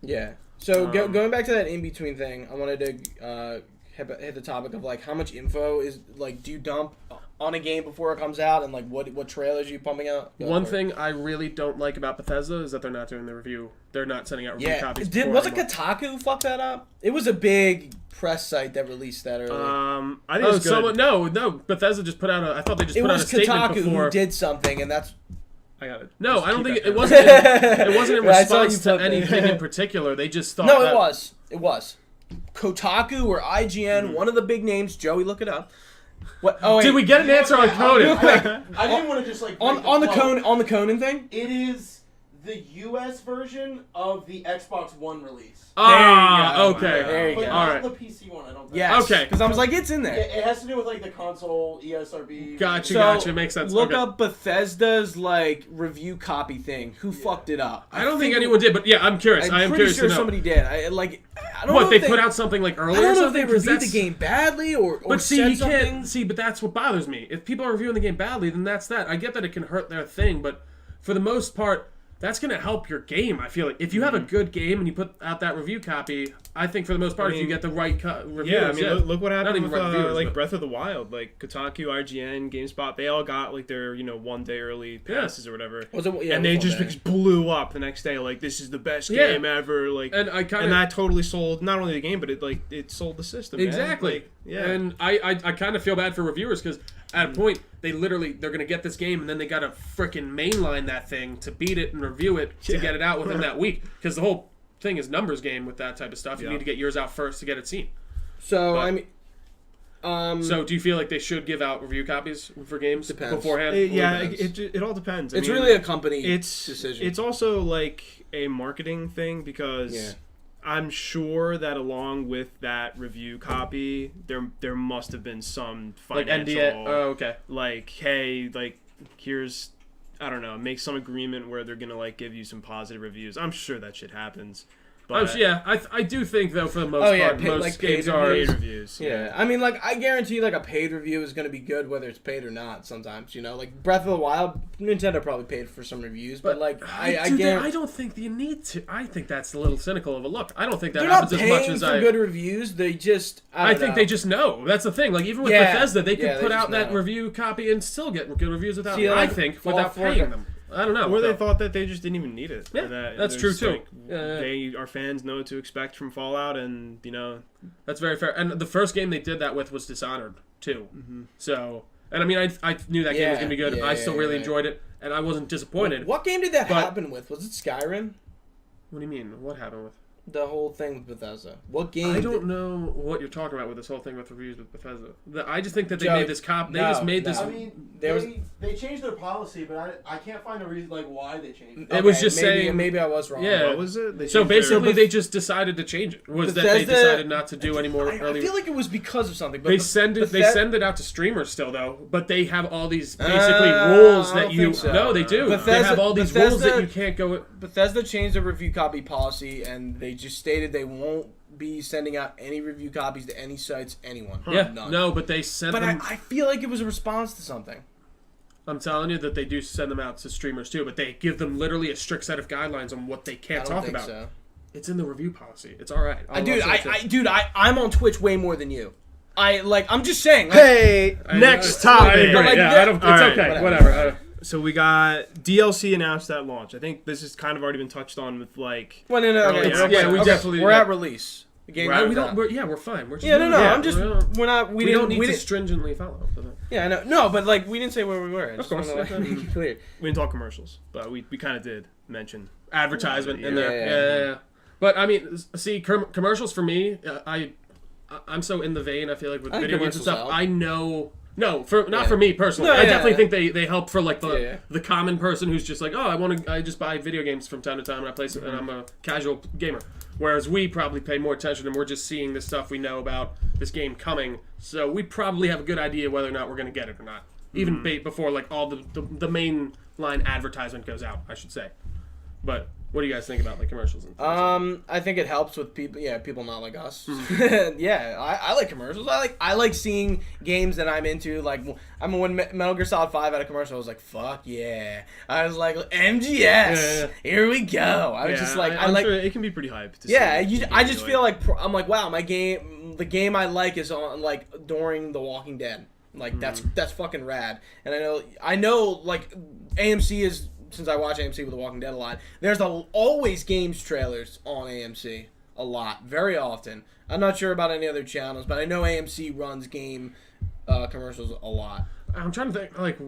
Yeah. So going back to that in between thing, I wanted to hit the topic of like how much info is like do you dump on a game before it comes out, and like what trailers are you pumping out?
One thing I really don't like about Bethesda is that they're not doing the review. They're not sending out review copies.
Wasn't Kotaku fuck that up? It was a big press site that released that early.
I think it's good.
No. Bethesda just put out I thought they just put out a statement before.
It was Kotaku who did something, and that's.
I got it. No, I don't think it wasn't. It wasn't in response to anything in particular. They just thought.
No, it was. It was. Kotaku or IGN, one of the big names. Joey, look it up. What? Oh, wait.
Did we get an answer on Conan?
I didn't want to just like
on the Conan thing.
It is the U.S. version of the Xbox One release.
Okay.
There you
But
go.
not
All right.
the PC one, I don't think.
Yes.
Okay.
Because I was like, it's in there.
It has to do with like the console ESRB.
Gotcha. Makes sense.
Look
Okay.
up Bethesda's like review copy thing. Who fucked it up?
I don't think anyone did, but yeah, I'm curious. I am
pretty
curious
sure
to know.
somebody did. I don't
What
know
they
if
put out something like earlier?
I don't
or
know if they
something? 'Cause
reviewed the
that's-
game badly or
But see,
said
you
something.
can't see. But that's what bothers me. If people are reviewing the game badly, then that's that. I get that it can hurt their thing, but for the most part, that's going to help your game. I feel like if you have a good game and you put out that review copy, I think for the most part, if you get the right reviewers,
yeah, I mean, look what happened with
reviewers,
like Breath of the Wild, like Kotaku, IGN, GameSpot. They all got like their 1 day early passes or whatever, and they just blew up the next day. Like this is the best game ever. Like,
and
that totally sold not only the game, but it sold the system.
Exactly.
Like, yeah,
and I kind of feel bad for reviewers because at a point they're going to get this game and then they got to frickin' mainline that thing to beat it and review it to get it out within that week because the whole thing is numbers game with that type of stuff. You need to get yours out first to get it seen.
So
so do you feel like they should give out review copies for games beforehand?
It all depends.
It's really a company decision.
It's also like a marketing thing because I'm sure that along with that review copy, there must have been some financial
like NDA. Oh, okay.
Like, hey, like here's, I don't know, make some agreement where they're gonna like give you some positive reviews. I'm sure that shit happens. But
I do think though for the most part most games are
paid reviews.
Yeah, I mean, like I guarantee, like a paid review is going to be good whether it's paid or not. Sometimes, like Breath of the Wild, Nintendo probably paid for some reviews, but like I
don't think you need to. I think that's a little cynical of a look. I don't think that
they're
happens
not
as much
paying
as
for good reviews. They just
I think they just know. That's the thing. Like even with Bethesda, they could put out that review copy and still get good reviews without. I think without paying them. I don't know.
Or they thought that they just didn't even need it.
Yeah, that's true too.
Like, our fans know what to expect from Fallout, and
that's very fair. And the first game they did that with was Dishonored too. Mm-hmm. So, and I mean, I knew that game was gonna be good. I still really enjoyed it, and I wasn't disappointed.
What game did that happen with? Was it Skyrim?
What do you mean? What happened with?
The whole thing with Bethesda. What game?
I don't know what you're talking about with this whole thing with reviews with Bethesda. I just think that they made this cop. They just made this.
I mean, they changed their policy, but I can't find a reason like why they changed it.
It was just saying.
Maybe I was wrong.
Yeah.
What was it?
So basically, they just decided to change it. Was that they decided not to do any more early?
I feel like it was because of something. But
they send it out to streamers still though, but they have all these basically rules that you. No, they do. They have all these rules that you can't go.
Bethesda changed the review copy policy, and they just stated they won't be sending out any review copies to any sites, anyone.
Yeah,
none.
no, but they sent
them.
But
I feel like it was a response to something.
I'm telling you that they do send them out to streamers too, but they give them literally a strict set of guidelines on what they can't talk about.
So.
It's in the review policy. It's all right.
I'm on Twitch way more than you. I'm just saying.
Hey, next topic.
It's okay. Whatever.
So we got DLC announced at launch. I think this has kind of already been touched on with like.
Well, no. We're at release.
The game. We're fine. We're just
I'm just. We're not.
We don't need to stringently follow.
Yeah, I know. No, but like we didn't say where we were.
Of course.
Make it clear.
We didn't talk commercials, but we kind of did mention
advertisement in there. Yeah. But I mean, see, commercials for me, I'm so in the vein. I feel like with video games and stuff, I know. No, not for me personally. I definitely think they help for like the common person who's just like, I just buy video games from time to time and I play some, and I'm a casual gamer. Whereas we probably pay more attention and we're just seeing the stuff we know about this game coming, so we probably have a good idea whether or not we're going to get it or not, even before like all the main line advertisement goes out, I should say. But What do you guys think about like commercials? And
I think it helps with people. Yeah, people not like us. Yeah, I like commercials. I like seeing games that I'm into. Like when Metal Gear Solid 5 had a commercial, I was like, fuck yeah. I was like, MGS, here we go. I was just like,
I'm sure it can be pretty hype.
I just feel like I'm like, wow, the game I like is on like during The Walking Dead. Like that's fucking rad. And I know like AMC is. Since I watch AMC with The Walking Dead a lot, there's always games trailers on AMC a lot, very often. I'm not sure about any other channels, but I know AMC runs game commercials a lot.
I'm trying to think like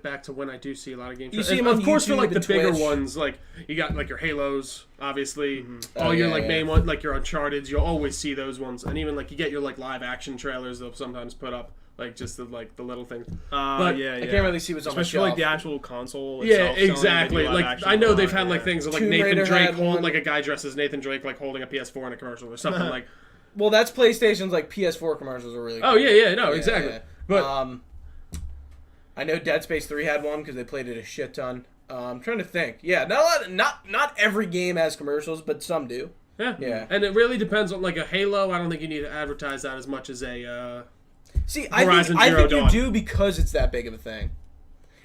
back to when I do see a lot of games.
You see them on
of course,
YouTube
for like the bigger
Twitch.
ones, like you got like your Halos, obviously, all your main ones, like your Uncharted. You'll always see those ones, and even like you get your like live action trailers. They'll sometimes put up. Like just the little things.
But
I can't really see what's on the
especially
shelf.
like the actual console.
Yeah,
Itself
exactly. Like I know they've had like things of like
Tomb
Nathan
Raider
Drake
had
like a guy dressed as Nathan Drake like holding a PS4 in a commercial or something like.
Well, that's PlayStation's like PS4 commercials are really.
Oh
cool.
yeah, exactly.
Yeah.
But
I know Dead Space 3 had one because they played it a shit ton. I'm trying to think. Yeah, not every game has commercials, but some do.
Yeah, and it really depends on like a Halo. I don't think you need to advertise that as much as a.
See, I think you do because it's that big of a thing.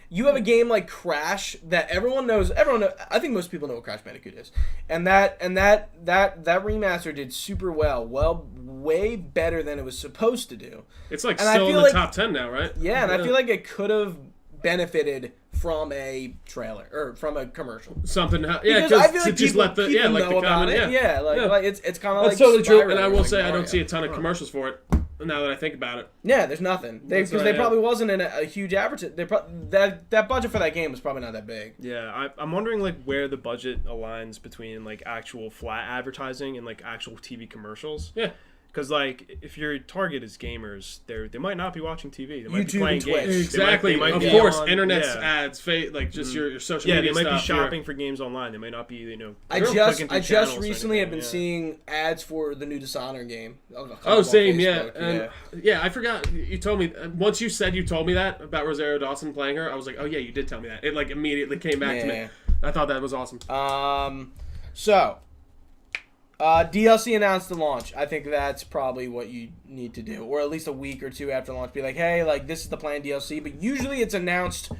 You have a game like Crash that everyone knows. I think most people know what Crash Bandicoot is, and that remaster did super well. Way better than it was supposed to do.
It's like still in the top 10 now, right?
Yeah, and I feel like it could have benefited from a trailer or from a commercial.
Something,
because I feel like
just let the know about
it. Yeah, like it's kind of like
that's totally true.
Spyro
And I
or
will
like
say
Mario.
I don't see a ton of commercials for it. Now that I think about it,
yeah, there's nothing because they probably wasn't in a huge advertisement. That budget for that game was probably not that big.
Yeah, I'm wondering like where the budget aligns between like actual flat advertising and like actual TV commercials.
Yeah.
Because like if your target is gamers, they might not be watching TV. They might
YouTube
be playing
and Twitch.
games.
Exactly.
They might
of
be
course,
on,
internet's ads, like just your social media
they might
stuff.
be shopping for games online. They might not be
I just recently have been seeing ads for the new Dishonored game.
Oh, same,
Facebook,
and yeah, I forgot. You told me once you said you told me that about Rosario Dawson playing her. I was like, oh yeah, you did tell me that. It like immediately came back to me. I thought that was awesome.
So. DLC announced the launch. I think that's probably what you need to do, or at least a week or two after launch. Be like, hey, like this is the planned DLC, but usually it's announced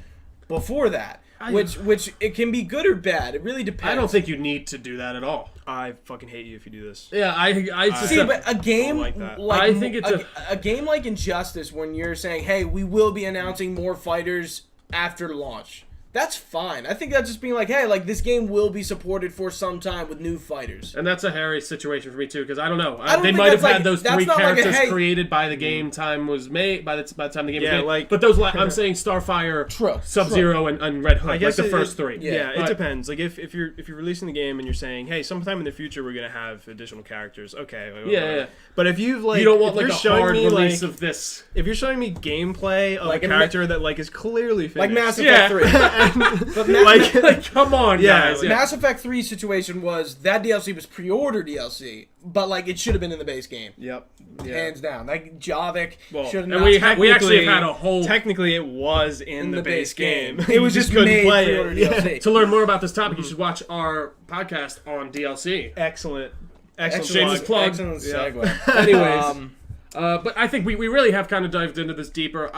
before that, which it can be good or bad. It really depends.
I don't think you need to do that at all.
I fucking hate you if you do this.
Yeah, I
see, but a game
like that.
I
think it's
a game like Injustice, when you're saying, hey, we will be announcing more fighters after launch. That's fine. I think that's just being like, hey, like this game will be supported for some time with new fighters.
And that's a hairy situation for me too, because I don't know.
I don't
they
think
might have
that's
had those
that's
three
not like
characters created by the game time was made by the time the game was made.
like
but those I'm saying Starfire, Sub-Zero, and Red Hood,
I guess
like the first three.
Yeah, it depends. Like if you're releasing the game and you're saying, hey, sometime in the future we're gonna have additional characters. Okay.
Yeah.
But if you've like
you don't want
if
like
you're
a hard
me,
release
like,
of this.
If you're showing me gameplay of
Like
a character that like is clearly finished,
like Mass Effect 3. But
like come on, guys.
Like, Mass Effect 3 situation was that DLC was pre-order DLC, but like it should have been in the base game.
Yep.
Hands down. Like Javik should have
and
not.
we actually have had a whole.
Technically, it was in the base game.
It was just
couldn't
made
play
pre-order
it.
DLC.
To learn more about this topic, you should watch our podcast on DLC.
Excellent.
Shameless plug.
Excellent segue.
Anyways, but I think we really have kind of dived into this deeper.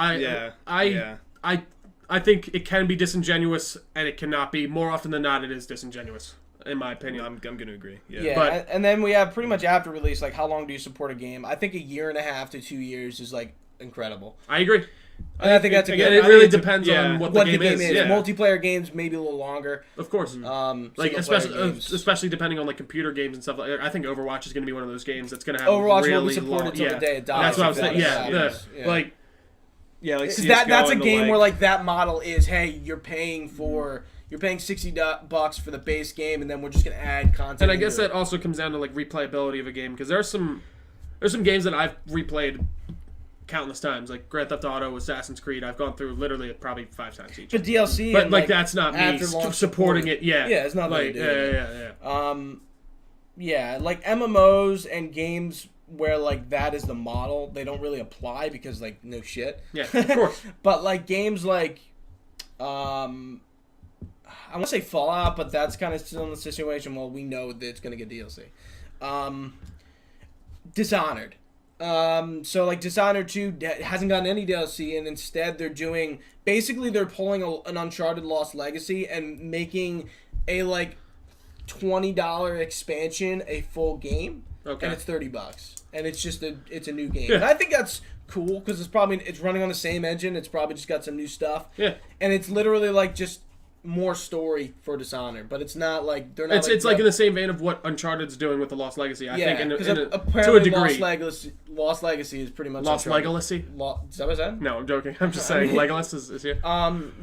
I think it can be disingenuous, and it cannot be. More often than not, it is disingenuous, in my opinion.
I'm going to agree.
Yeah, and then we have pretty much after release, like how long do you support a game? I think 1.5 to 2 years is like incredible.
I agree.
And I think that's a good.
It really depends on what the game is. Yeah.
Multiplayer games maybe a little longer.
Of course. Like especially depending on like computer games and stuff like that. I think Overwatch is going to be one of those games that's going to have
Overwatch
really
will be supported till the day it dies.
That's what I was saying.
Like
CS:GO
that's a
and
game where like that model is, hey, you're paying $60 for the base game, and then we're just gonna add content.
And I guess that also comes down to like replayability of a game, because there's some games that I've replayed countless times, like Grand Theft Auto, Assassin's Creed. I've gone through literally probably 5 times each.
But DLC,
but like that's not me supporting it. Yeah,
it's not
like
yeah, like MMOs and games where like that is the model, they don't really apply because like no shit.
Yeah, of course.
But like games like I want to say Fallout, but that's kind of still in the situation. Well, we know that it's going to get DLC. Dishonored. So like Dishonored 2 hasn't gotten any DLC, and instead they're pulling an Uncharted Lost Legacy and making a like $20 expansion a full game. Okay. And it's $30, and it's just it's a new game. Yeah. And I think that's cool because it's running on the same engine. It's probably just got some new stuff.
Yeah.
And it's literally like just more story for Dishonored, but it's not like they're not.
It's like in the same vein of what Uncharted's doing with the Lost Legacy. I think
apparently
to a degree.
Lost Legacy is pretty much
Lost Legacy.
Is that what I said?
No, I'm joking. I'm just saying Legolas is here.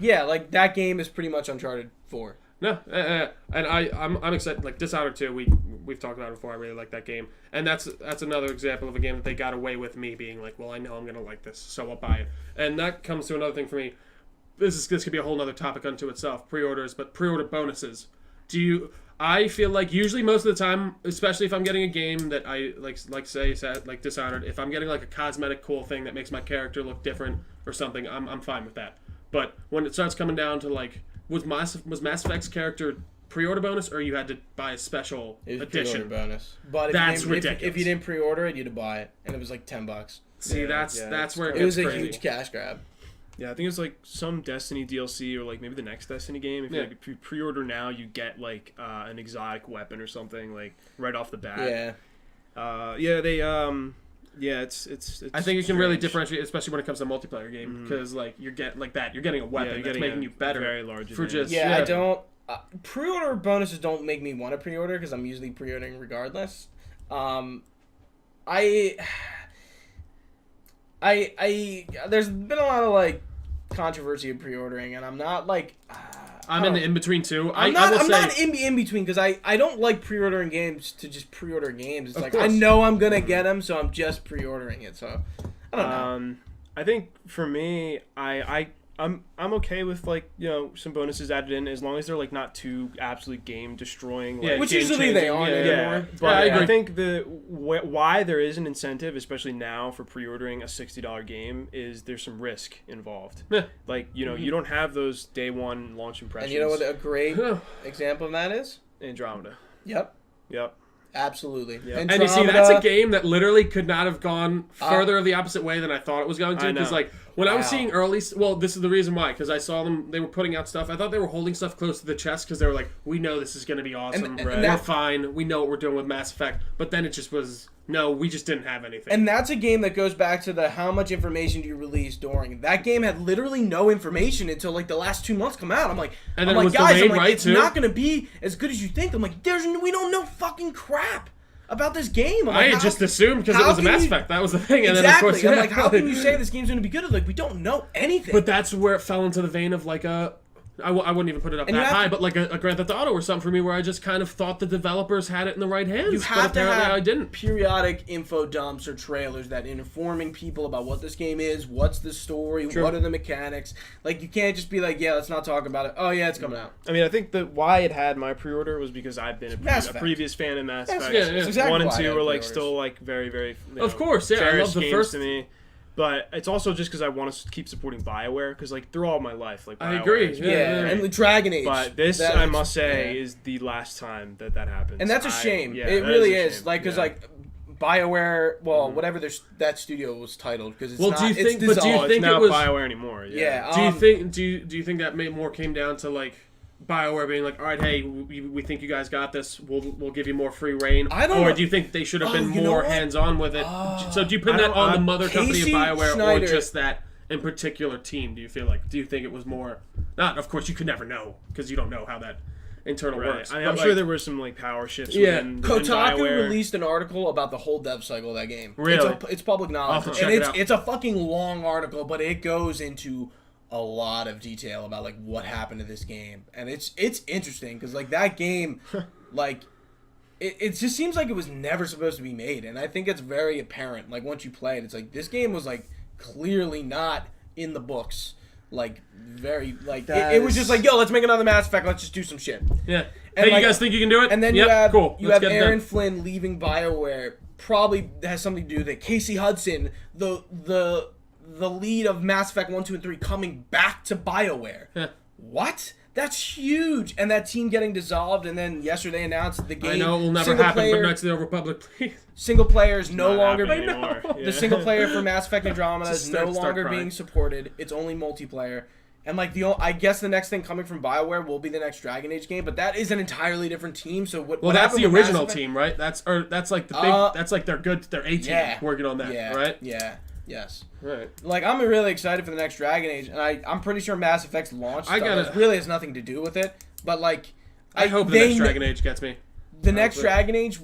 Yeah, like that game is pretty much Uncharted 4.
No, and I'm excited. Like Dishonored 2, we've talked about it before. I really like that game, and that's another example of a game that they got away with me being like, well, I know I'm gonna like this, so I'll buy it. And that comes to another thing for me. This could be a whole other topic unto itself. Pre-orders, but pre-order bonuses. I feel like usually most of the time, especially if I'm getting a game that I like Dishonored, if I'm getting like a cosmetic cool thing that makes my character look different or something, I'm fine with that. But when it starts coming down to like, was Mass Effect's character pre-order bonus, or you had to buy a special edition?
Pre-order bonus. But
that's ridiculous.
If you didn't pre-order it, you had to buy it, and it was like $10.
See, that's where it gets
It was a
crazy.
huge cash grab.
Yeah, I think it's like some Destiny DLC or like maybe the next Destiny game. If you pre-order now, you get like an exotic weapon or something like right off the bat. It's
I think you can really differentiate, especially when it comes to a multiplayer game, because like you're getting a weapon that's making you better.
Very large.
I don't. Pre-order bonuses don't make me want to pre-order because I'm usually pre-ordering regardless. There's been a lot of like controversy of pre-ordering, and I'm not like
I'm in the in-between too.
I'm not in between because I don't like pre-ordering games to just pre-order games. It's like I know I'm gonna get them, so I'm just pre-ordering it. So I don't know.
I think for me, I'm okay with like some bonuses added in as long as they're like not too absolutely game destroying. Like,
which usually they aren't anymore.
But I think why there is an incentive, especially now for pre-ordering a $60 game, is there's some risk involved. Like you don't have those day one launch impressions.
And you know what a great example of that is?
Andromeda.
Yep. Absolutely.
Yep.
And you see, that's a game that literally could not have gone further of the opposite way than I thought it was going to. Because like when I was seeing this is the reason why. Because I saw they were putting out stuff. I thought they were holding stuff close to the chest because they were like, we know this is going to be awesome. And we're fine. We know what we're doing with Mass Effect. But then it just was, no, we just didn't have anything.
And that's a game that goes back to the how much information do you release during. That game had literally no information until like the last 2 months come out. I'm like, guys, it's not going to be as good as you think. I'm like, we don't know fucking crap about this game.
I had just assumed because it was a Mass Effect. That was the thing. And
exactly.
Then, of course,
I'm like, how can you say this game's going to be good? Like, we don't know anything.
But that's where it fell into the vein of like I wouldn't even put it up that high, but like a Grand Theft Auto or something for me where I just kind of thought the developers had it in the right hands.
You have
to have
I
didn't.
Periodic info dumps or trailers that informing people about what this game is, what's the story, what are the mechanics. Like, you can't just be like, yeah, let's not talk about it. Oh, yeah, it's coming out.
I mean, I think that why it had my pre-order was because I've been a previous fan of Mass Effect.
Exactly
1 and 2 were like still like very, very
of course, yeah, I love the first
to me. But it's also just because I want to keep supporting BioWare, because like through all my life, like BioWare,
I agree,
and the Dragon Age.
But this, I must say, is the last time that happens,
and that's a shame. It really is, like because like BioWare, whatever that studio was titled, because it's not.
Do you think?
But do you think
it's
not
it was
BioWare anymore?
Yeah.
Do you think that more came down to like BioWare being like, all right, hey, we think you guys got this. We'll give you more free reign. Or do you think they should have been more hands-on with it? So do you put that on the mother company of BioWare or just that in particular team? Do you feel like? Do you think it was more? Not, of course, you could never know because you don't know how that internal works.
I mean, I'm sure there were some like power shifts. Within
Kotaku
BioWare.
released an article about the whole dev cycle of that game.
Really?
It's public knowledge, and it's a fucking long article, but it goes into a lot of detail about like what happened to this game, and it's interesting because like that game, like it just seems like it was never supposed to be made, and I think it's very apparent. Like once you play it, it's like this game was like clearly not in the books. Like very like it was just like, yo, let's make another Mass Effect. Let's just do some shit.
Yeah.
And
hey,
like,
you guys think you can do it?
And then you have Aaron
done.
Flynn leaving BioWare. Probably has something to do with it. Casey Hudson, the lead of Mass Effect 1, 2, and 3 coming back to BioWare.
Yeah.
What? That's huge. And that team getting dissolved, and then yesterday announced the game.
I know it will never happen, but Knights of the Old Republic, please.
Single player is no longer.
Yeah.
The single player for Mass Effect Andromeda is no longer being supported. It's only multiplayer. And like I guess the next thing coming from BioWare will be the next Dragon Age game, but that is an entirely different team. So what?
Well,
what
that's the original team, right? That's like the big. That's like their A team working on that, right?
Yeah. Yes.
Right.
Like, I'm really excited for the next Dragon Age, and I'm pretty sure Mass Effect's launch really has nothing to do with it. But like,
I hope the next Dragon Age gets me.
The next Dragon Age,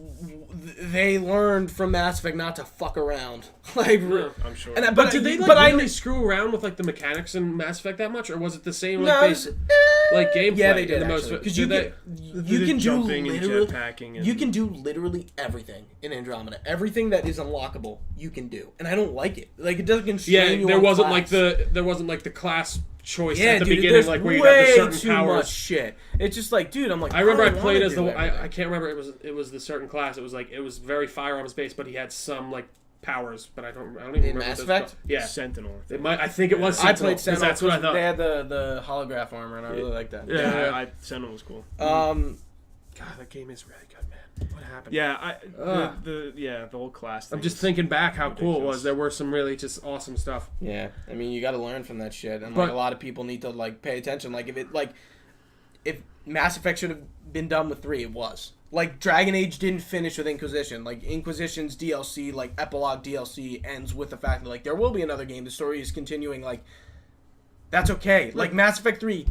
they learned from Mass Effect not to fuck around. Like,
I'm sure.
But did they really screw around with like the mechanics in Mass Effect that much, or was it the same like gameplay?
Yeah, they did because you can do literally everything in Andromeda. Everything that is unlockable, you can do, and I don't like it. Like, it doesn't constrain you.
There wasn't like the class choice at the beginning, like where you got the certain
too
powers.
Much shit. It's just like, dude, I'm like,
I remember I played as I can't remember, it was the certain class. It was very firearms based, but he had some like powers, but I don't even remember.
Mass Effect?
Yeah,
Sentinel.
I think it was Sentinel.
I played Sentinel.
That's what I thought.
They had the holograph armor, and I really like that.
Yeah, Sentinel was cool.
God, that game is really good, man. What happened?
Yeah, the whole class.
I'm just thinking back how cool it was. There were some really just awesome stuff.
Yeah, I mean, you got to learn from that shit, and like a lot of people need to like pay attention. Like if Mass Effect should have been done with 3, it was. Like, Dragon Age didn't finish with Inquisition. Like, Inquisition's DLC, like, epilogue DLC ends with the fact that, like, there will be another game. The story is continuing. Like, that's okay. Like, Mass Effect 3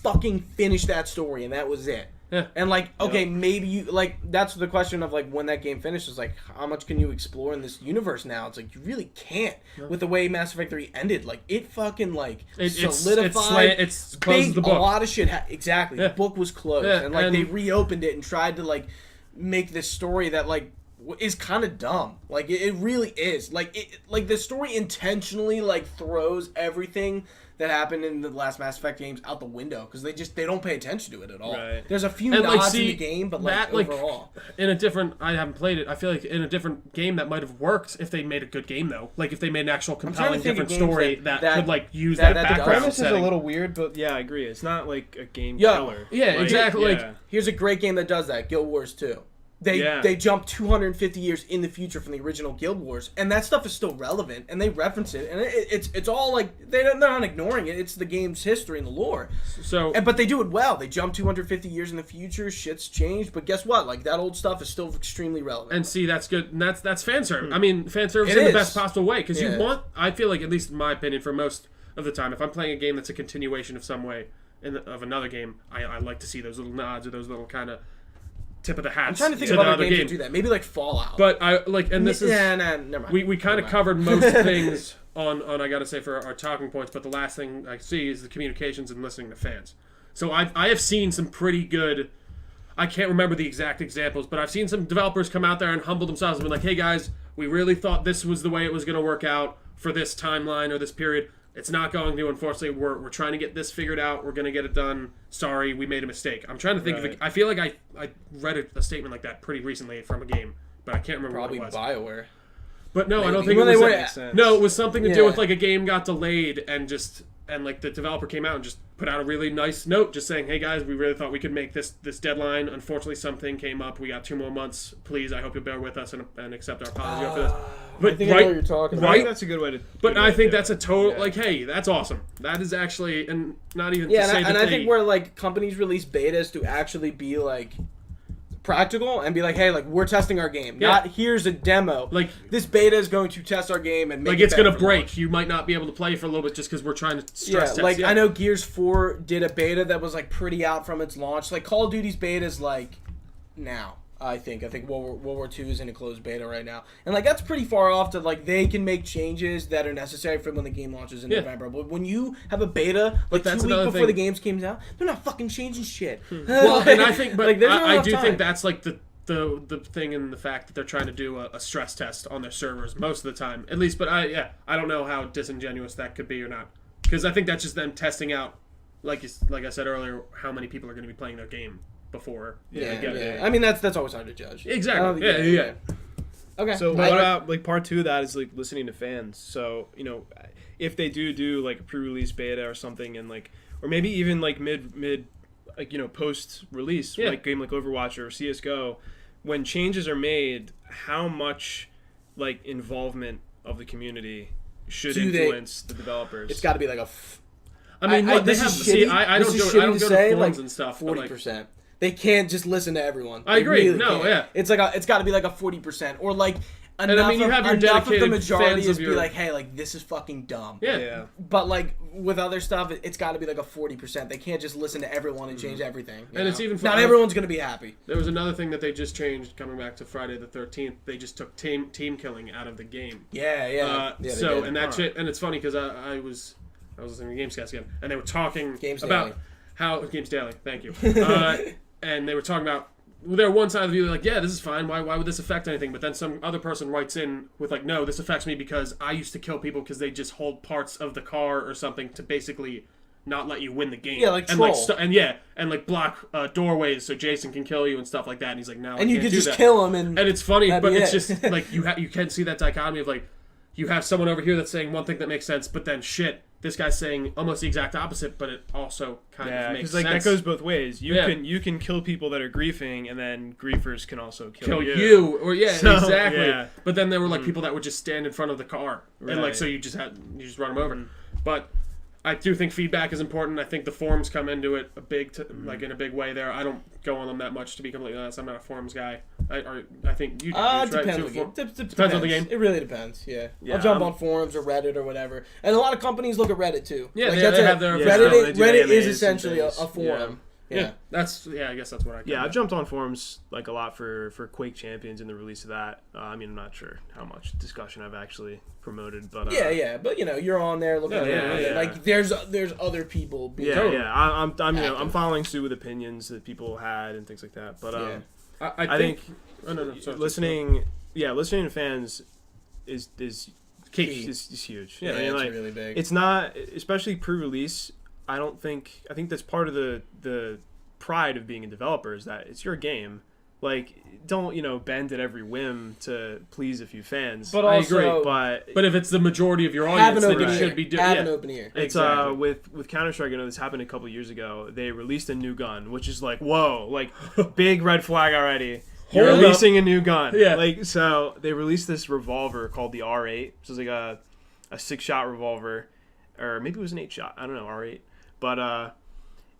fucking finished that story, and that was it.
Yeah.
And, like, okay, maybe you... Like, that's the question of, like, when that game finishes. Like, how much can you explore in this universe now? It's like, you really can't. Yeah. With the way Mass Effect 3 ended. Like, it fucking, like, solidified...
It's closed the book.
A lot of shit... Exactly. Yeah. The book was closed. Yeah. And, like, they reopened it and tried to, like, make this story that, like, is kind of dumb. Like, it really is. Like, the story intentionally, like, throws everything that happened in the last Mass Effect games out the window because they don't pay attention to it at all.
Right.
There's a few nods in the game, but like overall,
in a different, I haven't played it. I feel like in a different game that might have worked if they made a good game though. Like if they made an actual compelling different story that could like use that background.
The premise
setting.
is a little weird, but yeah, I agree. It's not like a game killer.
Yeah, like, exactly. Like
here's a great game that does that: Guild Wars 2. They jump 250 years in the future from the original Guild Wars, and that stuff is still relevant, and they reference it, and it's all like they're not ignoring it. It's the game's history and the lore. But they do it well. They jump 250 years in the future. Shit's changed, but guess what? Like that old stuff is still extremely relevant.
And see, that's good. And that's fan service. I mean, fan service in the best possible way because you want. I feel like, at least in my opinion, for most of the time, if I'm playing a game that's a continuation of some way of another game, I like to see those little nods or those little kind of tip of the hat.
I'm trying to think of other games that do that. Maybe like Fallout.
But I like, and this is
never mind.
We kind of covered most things on I gotta say for our talking points. But the last thing I see is the communications and listening to fans. So I have seen some pretty good. I can't remember the exact examples, but I've seen some developers come out there and humble themselves and be like, "Hey guys, we really thought this was the way it was going to work out for this timeline or this period. It's not going to, unfortunately. We're trying to get this figured out. We're going to get it done. Sorry, we made a mistake." I'm trying to think of it. I feel like I read a statement like that pretty recently from a game, but I can't remember what it was.
Probably BioWare.
But no,
Maybe.
I don't think it was. No, it was something to do with like a game got delayed and like the developer came out and just put out a really nice note just saying, "Hey guys, we really thought we could make this deadline. Unfortunately, something came up. We got 2 more months. Please, I hope you'll bear with us and accept our apology for this." But
I think I know what you're talking about.
I think that's a good way to.
But I think that's a total like, hey, that's awesome. That is actually, and not even to say
and I think where like companies release betas to actually be like practical and be like, hey, like we're testing our game. Not here's a demo. Like this beta is going to test our game and make
it's gonna break. Launch. You might not be able to play for a little bit just because we're trying to stress test.
Like I know Gears 4 did a beta that was like pretty out from its launch. Like Call of Duty's beta is like now. I think World War II is in a closed beta right now, and like that's pretty far off to like they can make changes that are necessary for when the game launches in November. But when you have a beta like 2 weeks before the games comes out, they're not fucking changing shit.
Well, and I think, but like, I do
time.
think that's like the thing in the fact that they're trying to do a stress test on their servers most of the time, at least. But I don't know how disingenuous that could be or not, because I think that's just them testing out, like I said earlier, how many people are going to be playing their game before.
I mean, that's always hard to judge.
Exactly. Yeah.
Okay.
So what about like part 2 of that is like listening to fans. So if they do like a pre-release beta or something, and like, or maybe even like mid like post release, like game like Overwatch or CS:GO, when changes are made, how much like involvement of the community should influence the developers?
It's got to be like a.
I mean, what they have. See, I don't go to forums
like
and stuff.
40%. They can't just listen to everyone.
I agree.
Really
no,
can't.
yeah.
It's got to be like a 40%, or like enough.
And I mean, you have your dedicated
of the majority
fans
is
of your...
be like, hey, like this is fucking dumb.
Yeah.
But like with other stuff, it's got to be like a 40%. They can't just listen to everyone and change everything.
And it's even
not everyone's gonna be happy.
There was another thing that they just changed coming back to Friday the 13th. They just took team killing out of the game.
Yeah.
So and that shit, and it's funny because I was listening to Gamescast again, and they were talking about how Games Daily. Thank you. And they were talking about they're one side of the view, they're like, yeah, this is fine. Why would this affect anything? But then some other person writes in with like, no, this affects me because I used to kill people because they just hold parts of the car or something to basically not let you win the game.
Yeah, like
and
troll.
Like block doorways so Jason can kill you and stuff like that. And he's like, no,
and
I
you
can't
could just
that.
kill him and
it's funny, but it's just like you can see that dichotomy of like you have someone over here that's saying one thing that makes sense, but then shit. This guy's saying almost the exact opposite, but it also kind of makes sense.
Yeah, because that goes both ways. You can kill people that are griefing, and then griefers can also kill
you. Or exactly.
Yeah.
But then there were like people that would just stand in front of the car, and like so you just run them over. But I do think feedback is important. I think the forums come into it like in a big way there. I don't go on them that much, to be completely honest. I'm not a forums guy. I think you do.
Depends on the game.
Depends on the game.
It really depends. Yeah. I'll jump on forums or Reddit or whatever. And a lot of companies look at Reddit too.
Yeah,
like,
they have their
Reddit is essentially a forum. Yeah.
I guess that's what I.
I've jumped on forums like a lot for Quake Champions and the release of that. I mean, I'm not sure how much discussion I've actually promoted, but
but you're on there looking at it. Like there's other people.
I'm following suit with opinions that people had and things like that. But I think listening to fans is key. Is huge.
Yeah, it's really big.
It's not, especially pre-release. I think that's part of the pride of being a developer is that it's your game. Like, don't bend at every whim to please a few fans.
But
also,
I
agree. But if it's the majority of your audience, then it should be doing.
Have an open ear.
It's with Counter-Strike. This happened a couple of years ago. They released a new gun, which is like whoa, like big red flag already. You're releasing a new gun.
Yeah.
Like so, they released this revolver called the R8. So it's like a 6-shot revolver, or maybe it was an 8-shot. I don't know, R8. But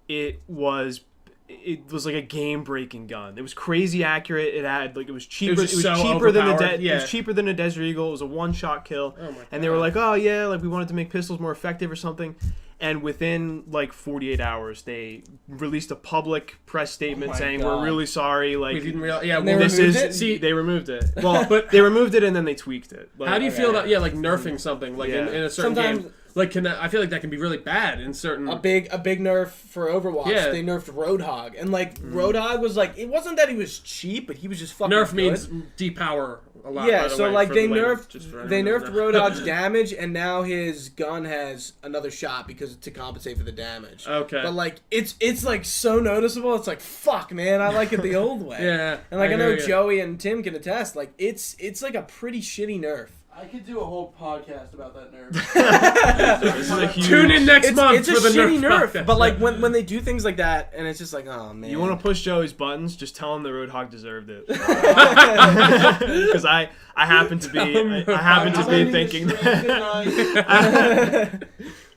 it was like a game-breaking gun. It was crazy accurate. It had like it was cheaper. It was cheaper than it was cheaper than a Desert Eagle. It was a 1-shot kill.
Oh my God.
And they were like, oh yeah, like we wanted to make pistols more effective or something. And within like 48 hours, they released a public press statement saying we're really sorry. Like
we didn't realize. Yeah,
they removed it. Well, but they removed it and then they tweaked it. Like,
how do you feel about like nerfing something like in a certain game? Like, I feel like that can be really bad in certain...
A big nerf for Overwatch.
Yeah.
They nerfed Roadhog. And, like, Roadhog was, like... It wasn't that he was cheap, but he was just fucking
Nerf
good.
means depower a lot,
yeah,
by the
so,
way,
like, they nerfed
nerfed
Roadhog's damage, and now his gun has another shot to compensate for the damage.
Okay.
But, like, it's like, so noticeable. It's like, fuck, man, I like it the old way.
Yeah.
And, like, I know Joey and Tim can attest. Like, it's like, a pretty shitty nerf.
I could do a whole podcast about that nerf.
This is a huge...
Tune in next month
it's
for the
shitty
nerf.
But like when they do things like that, and it's just like, oh man.
You want to push Joey's buttons? Just tell him the Roadhog deserved it. Because I happen to be thinking that.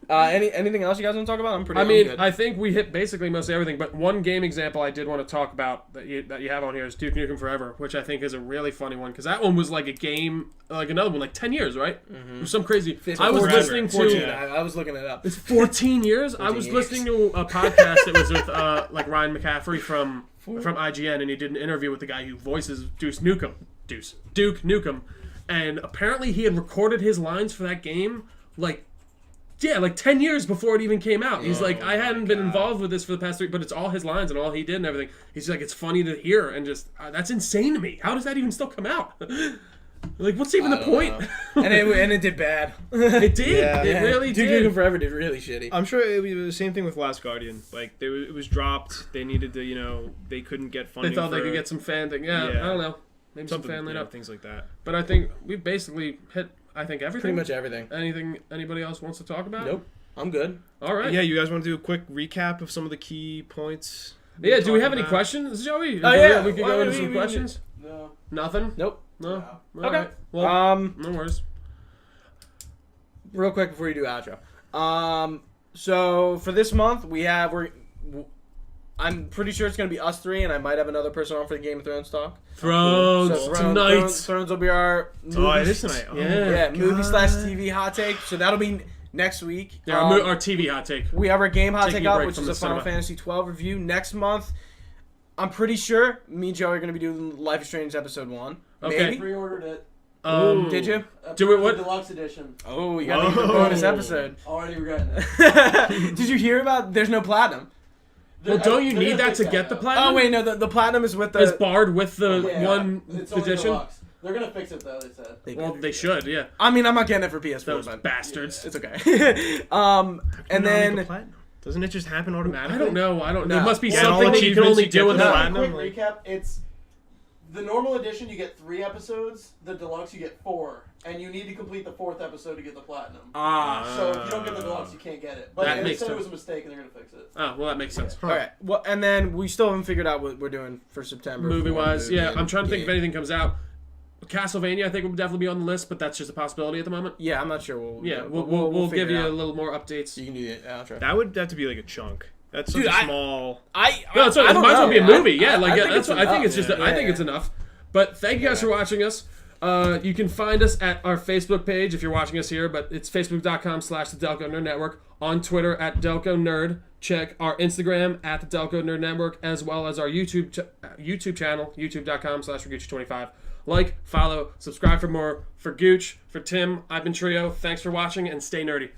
Anything else you guys want to talk about? I'm good.
I think we hit basically mostly everything, but one game example I did want to talk about that you have on here is Duke Nukem Forever, which I think is a really funny one, because that one was like a game, like another one, like 10 years, right? Mm-hmm. It was some crazy... I was listening to...
14, I was looking it up.
It's 14 years? 14 I was listening to a podcast that was with like Ryan McCaffrey from IGN, and he did an interview with the guy who voices Duke Nukem, and apparently he had recorded his lines for that game, like 10 years before it even came out. He's like, I hadn't been involved with this for the past 3, but it's all his lines and all he did and everything. He's like, it's funny to hear, and just, that's insane to me. How does that even still come out? Like, what's even the point?
And it did bad.
It did.
Yeah.
It really
Duke
did.
Nukem Forever did really shitty.
I'm sure it was the same thing with Last Guardian. Like, it was dropped. They needed to, they couldn't get funding.
They thought they could get some fan thing. Yeah, I don't know. Maybe some fan laid up.
Things like that.
But I think we've basically hit, everything.
Pretty much everything.
Anything anybody else wants to talk about?
Nope. I'm good.
All right.
Yeah, you guys want to do a quick recap of some of the key points?
Yeah, do we have any questions, Joey?
Oh, yeah.
We could go into some questions.
No.
Nothing?
Nope.
No?
No.
All
Okay.
right. Well, no worries.
Real quick before you do outro. So for this month I'm pretty sure it's gonna be us three, and I might have another person on for the Game of Thrones talk.
Thrones
So
tonight.
Thrones will be our movie,
Oh, it is tonight. Oh,
Yeah.
movie/TV hot take. So that'll be next week.
Yeah, our TV hot take.
We have our game hot
Taking
take
a
up,
break
which
from
is a
the
Final
cinema.
Fantasy 12 review. Next month, I'm pretty sure me and Joe are gonna be doing Life is Strange episode 1.
Okay.
Maybe.
Pre-ordered it.
Did you?
Do it what?
The deluxe edition.
Oh, you got a bonus episode.
Already regretting it.
Did you hear about? There's no platinum.
Well, don't you
They're
need
gonna
that
fix
to get the
though.
platinum?
Oh wait, no, the platinum is with
It's
the.
barred with the
Yeah,
one
it's only
edition?
deluxe. They're gonna fix it though. They said.
Well, they should, yeah.
I mean, I'm not getting it for PS4,
Those
but
bastards.
it's okay. And then
Doesn't it just happen automatically?
I don't know.
No.
There must be
Yeah, all
something that you can
achievements
only
you
do
get
with
the
the
platinum.
Quick recap: it's the normal edition. You get 3 episodes. The deluxe you get 4, and you need to complete the 4th episode to get the platinum. So if you don't get the deluxe, you can't get it. But
That
they
makes
said it
sense.
was a mistake, and they're gonna fix it.
Oh, well, that makes sense.
all right. Well, and then we still haven't figured out what we're doing for September.
Movie-wise,
for
yeah.
movie
I'm trying to think if
game.
anything comes out. Castlevania, I think, will definitely be on the list, but that's just a possibility at the moment.
Yeah, I'm not sure.
We'll
figure
give
it
you
out.
a little more updates.
You can do the outro.
That would have to be like a chunk. That's such
Dude,
a small.
No, so
I
it
don't
might as well
know.
be a movie. Yeah,
I think
that's.
it's
I think it's
enough.
just.
Yeah.
I think it's enough. But thank you guys for watching us. You can find us at our Facebook page if you're watching us here, but it's facebook.com/the Delco Nerd Network. On Twitter at Delco Nerd. Check our Instagram at the Delco Nerd Network, as well as our YouTube channel, youtube.com/Ragucci25. Like, follow, subscribe for more. For Gooch, for Tim, I've been Trio. Thanks for watching, and stay nerdy.